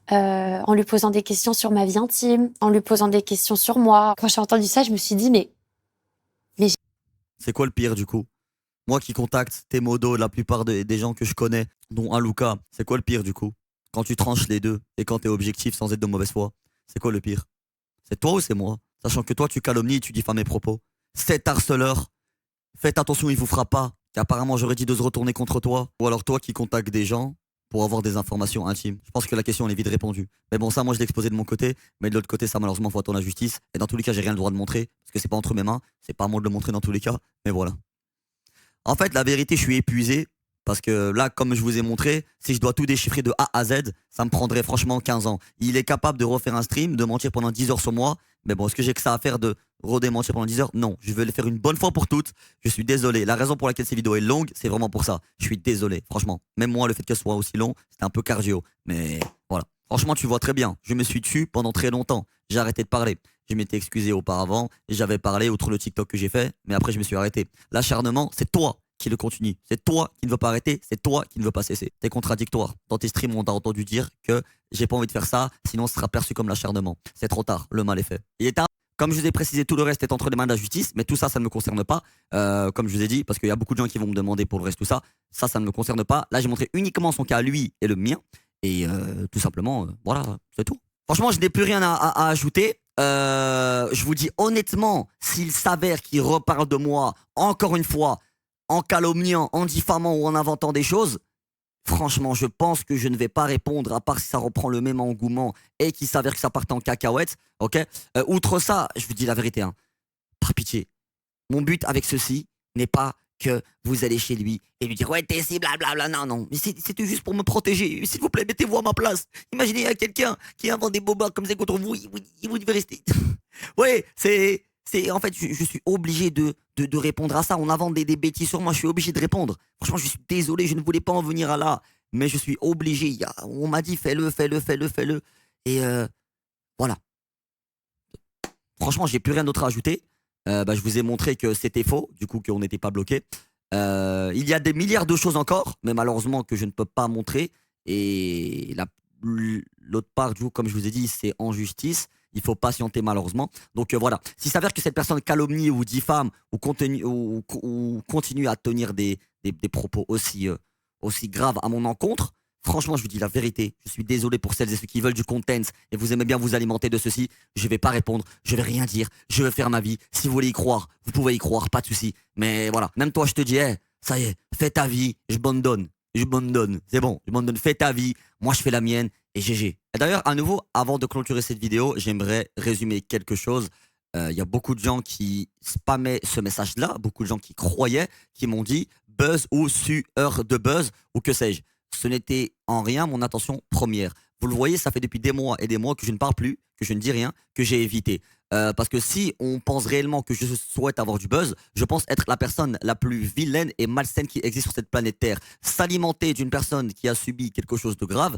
en lui posant des questions sur ma vie intime, en lui posant des questions sur moi. Quand j'ai entendu ça, je me suis dit, mais c'est quoi le pire du coup? Moi qui contacte tes modos, la plupart des gens que je connais, dont un Luca, c'est quoi le pire du coup? Quand tu tranches les deux et quand t'es objectif sans être de mauvaise foi, c'est quoi le pire? C'est toi ou c'est moi? Sachant que toi tu calomnies et tu diffames mes propos. Cet harceleur, faites attention, il vous fera pas. Qu'apparemment j'aurais dit de se retourner contre toi. Ou alors toi qui contactes des gens pour avoir des informations intimes. Je pense que la question elle est vite répondue. Mais bon, ça moi je l'ai exposé de mon côté, mais de l'autre côté ça malheureusement faut attendre la justice. Et dans tous les cas j'ai rien le droit de montrer, parce que c'est pas entre mes mains, c'est pas à moi de le montrer dans tous les cas, mais voilà. En fait la vérité je suis épuisé, parce que là comme je vous ai montré, si je dois tout déchiffrer de A à Z, ça me prendrait franchement 15 ans. Il est capable de refaire un stream, de mentir pendant 10 heures sur moi, mais bon est-ce que j'ai que ça à faire de redémentir pendant 10 heures? Non, je vais le faire une bonne fois pour toutes. Je suis désolé. La raison pour laquelle cette vidéo est longue, c'est vraiment pour ça. Je suis désolé, franchement. Même moi, le fait qu'elle soit aussi long, c'était un peu cardio. Mais voilà. Franchement, tu vois très bien. Je me suis tué pendant très longtemps. J'ai arrêté de parler. Je m'étais excusé auparavant. J'avais parlé outre le TikTok que j'ai fait. Mais après, je me suis arrêté. L'acharnement, c'est toi qui le continue. C'est toi qui ne veux pas arrêter. C'est toi qui ne veux pas cesser. T'es contradictoire. Dans tes streams, on t'a entendu dire que j'ai pas envie de faire ça, sinon ce sera perçu comme l'acharnement. C'est trop tard. Le mal est fait. Il est tard. Comme je vous ai précisé, tout le reste est entre les mains de la justice, mais tout ça, ça ne me concerne pas. Comme je vous ai dit, parce qu'il y a beaucoup de gens qui vont me demander pour le reste, tout ça. Ça ne me concerne pas. Là, j'ai montré uniquement son cas à lui et le mien. Et tout simplement, voilà, c'est tout. Franchement, je n'ai plus rien à ajouter. Je vous dis honnêtement, s'il s'avère qu'il reparle de moi, encore une fois, en calomniant, en diffamant ou en inventant des choses, franchement, je pense que je ne vais pas répondre, à part si ça reprend le même engouement et qu'il s'avère que ça parte en cacahuète, ok? Outre ça, je vous dis la vérité, hein, par pitié, mon but avec ceci n'est pas que vous allez chez lui et lui dire « Ouais, t'es si blablabla », non, mais c'était juste pour me protéger. S'il vous plaît, mettez-vous à ma place. Imaginez, il y a quelqu'un qui invente des bobards comme ça contre vous, vous devez rester. Ouais, en fait, je suis obligé de répondre à ça. On invente des bêtises sur moi, je suis obligé de répondre. Franchement, je suis désolé, je ne voulais pas en venir à là. Mais je suis obligé. On m'a dit fais-le. Et voilà. Franchement, j'ai plus rien d'autre à ajouter. Je vous ai montré que c'était faux, du coup qu'on n'était pas bloqué. Il y a des milliards de choses encore, mais malheureusement que je ne peux pas montrer. Et l'autre part, du coup, comme je vous ai dit, c'est en justice. Il faut patienter malheureusement. Donc voilà. S'il s'avère que cette personne calomnie ou diffame ou continue à tenir des propos aussi graves à mon encontre, franchement, je vous dis la vérité. Je suis désolé pour celles et ceux qui veulent du content et vous aimez bien vous alimenter de ceci. Je vais pas répondre, je vais rien dire, je vais faire ma vie. Si vous voulez y croire, vous pouvez y croire, pas de souci. Mais voilà, même toi, je te dis, hey, ça y est, fais ta vie, je abandonne. C'est bon, je abandonne, fais ta vie, moi je fais la mienne et GG. Et d'ailleurs, à nouveau, avant de clôturer cette vidéo, j'aimerais résumer quelque chose. Il y a beaucoup de gens qui spammaient ce message-là, beaucoup de gens qui croyaient, qui m'ont dit buzz ou sueur de buzz ou que sais-je. Ce n'était en rien mon intention première. Vous le voyez, ça fait depuis des mois et des mois que je ne parle plus, que je ne dis rien, que j'ai évité. Parce que si on pense réellement que je souhaite avoir du buzz, je pense être la personne la plus vilaine et malsaine qui existe sur cette planète Terre. S'alimenter d'une personne qui a subi quelque chose de grave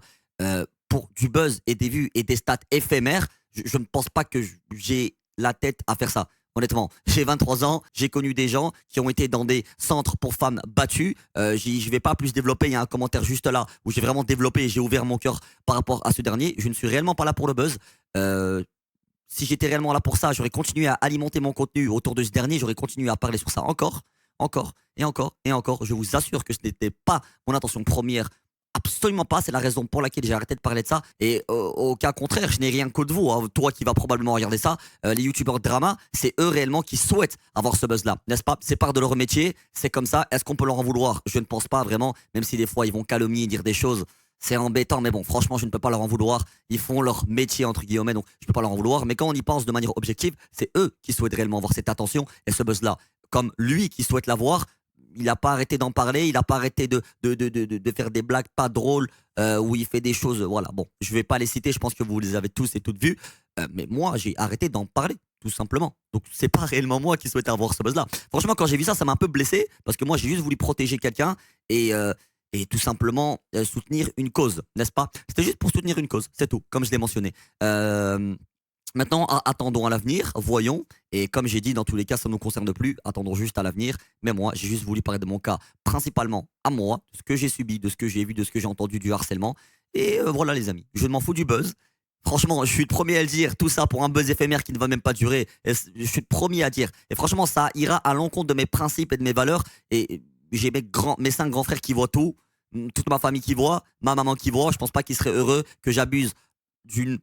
pour du buzz et des vues et des stats éphémères, je ne pense pas que j'ai la tête à faire ça. Honnêtement, j'ai 23 ans, j'ai connu des gens qui ont été dans des centres pour femmes battues. Je vais pas plus développer, il y a un commentaire juste là où j'ai vraiment développé et j'ai ouvert mon cœur par rapport à ce dernier. Je ne suis réellement pas là pour le buzz. Si j'étais réellement là pour ça, j'aurais continué à alimenter mon contenu autour de ce dernier, j'aurais continué à parler sur ça encore et encore. Je vous assure que ce n'était pas mon intention première. Absolument pas, c'est la raison pour laquelle j'ai arrêté de parler de ça. Et au cas contraire, je n'ai rien contre vous, hein. Toi qui vas probablement regarder ça, les youtubeurs drama, c'est eux réellement qui souhaitent avoir ce buzz-là, n'est-ce pas? C'est part de leur métier, c'est comme ça. Est-ce qu'on peut leur en vouloir? Je ne pense pas vraiment, même si des fois ils vont calomnier, dire des choses. C'est embêtant, mais bon, franchement, je ne peux pas leur en vouloir. Ils font leur métier, entre guillemets, donc je ne peux pas leur en vouloir. Mais quand on y pense de manière objective, c'est eux qui souhaitent réellement avoir cette attention et ce buzz-là. Comme lui qui souhaite l'avoir, il n'a pas arrêté d'en parler, il n'a pas arrêté de faire des blagues pas drôles où il fait des choses. Voilà, bon, je ne vais pas les citer, je pense que vous les avez tous et toutes vues. Mais moi, j'ai arrêté d'en parler, tout simplement. Donc, c'est pas réellement moi qui souhaitais avoir ce buzz-là. Franchement, quand j'ai vu ça, ça m'a un peu blessé parce que moi, j'ai juste voulu protéger quelqu'un et tout simplement soutenir une cause, n'est-ce pas? C'était juste pour soutenir une cause, c'est tout, comme je l'ai mentionné. Maintenant, attendons à l'avenir, voyons. Et comme j'ai dit, dans tous les cas, ça ne nous concerne plus. Attendons juste à l'avenir. Mais moi, j'ai juste voulu parler de mon cas, principalement à moi, de ce que j'ai subi, de ce que j'ai vu, de ce que j'ai entendu, du harcèlement. Et voilà, les amis, je m'en fous du buzz. Franchement, je suis le premier à le dire, tout ça pour un buzz éphémère qui ne va même pas durer. Et je suis le premier à dire. Et franchement, ça ira à l'encontre de mes principes et de mes valeurs. Et j'ai mes 5 grands frères qui voient tout, toute ma famille qui voit, ma maman qui voit. Je pense pas qu'ils seraient heureux que j'abuse d'une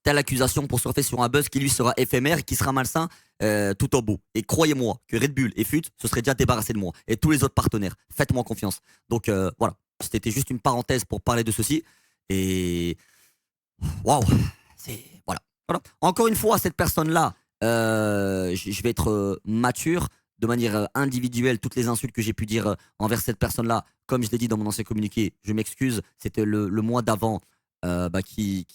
telle accusation pour surfer sur un buzz qui lui sera éphémère, qui sera malsain tout au bout. Et croyez-moi que Red Bull et FUT se seraient déjà débarrassés de moi. Et tous les autres partenaires. Faites-moi confiance. Donc voilà, c'était juste une parenthèse pour parler de ceci. Et waouh, voilà. Encore une fois, cette personne-là, je vais être mature de manière individuelle. Toutes les insultes que j'ai pu dire envers cette personne-là, comme je l'ai dit dans mon ancien communiqué, je m'excuse. C'était le mois d'avant. Qui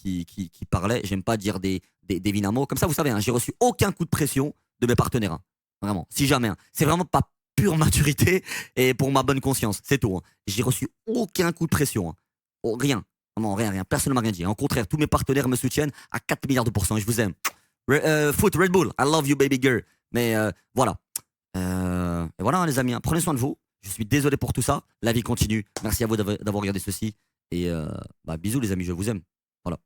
parlait, j'aime pas dire des vilains mots. Comme ça, vous savez, hein, j'ai reçu aucun coup de pression de mes partenaires. Hein. Vraiment, si jamais. Hein. C'est vraiment pas pure maturité et pour ma bonne conscience, c'est tout. Hein. J'ai reçu aucun coup de pression. Hein. Oh, rien. Vraiment, rien. Personne ne m'a rien dit. Au contraire, tous mes partenaires me soutiennent à 4 milliards de pourcents et je vous aime. Foot, Red Bull, I love you, baby girl. Mais voilà. Et voilà, hein, les amis, hein. Prenez soin de vous. Je suis désolé pour tout ça. La vie continue. Merci à vous d'avoir regardé ceci. Et bisous les amis, je vous aime. Voilà.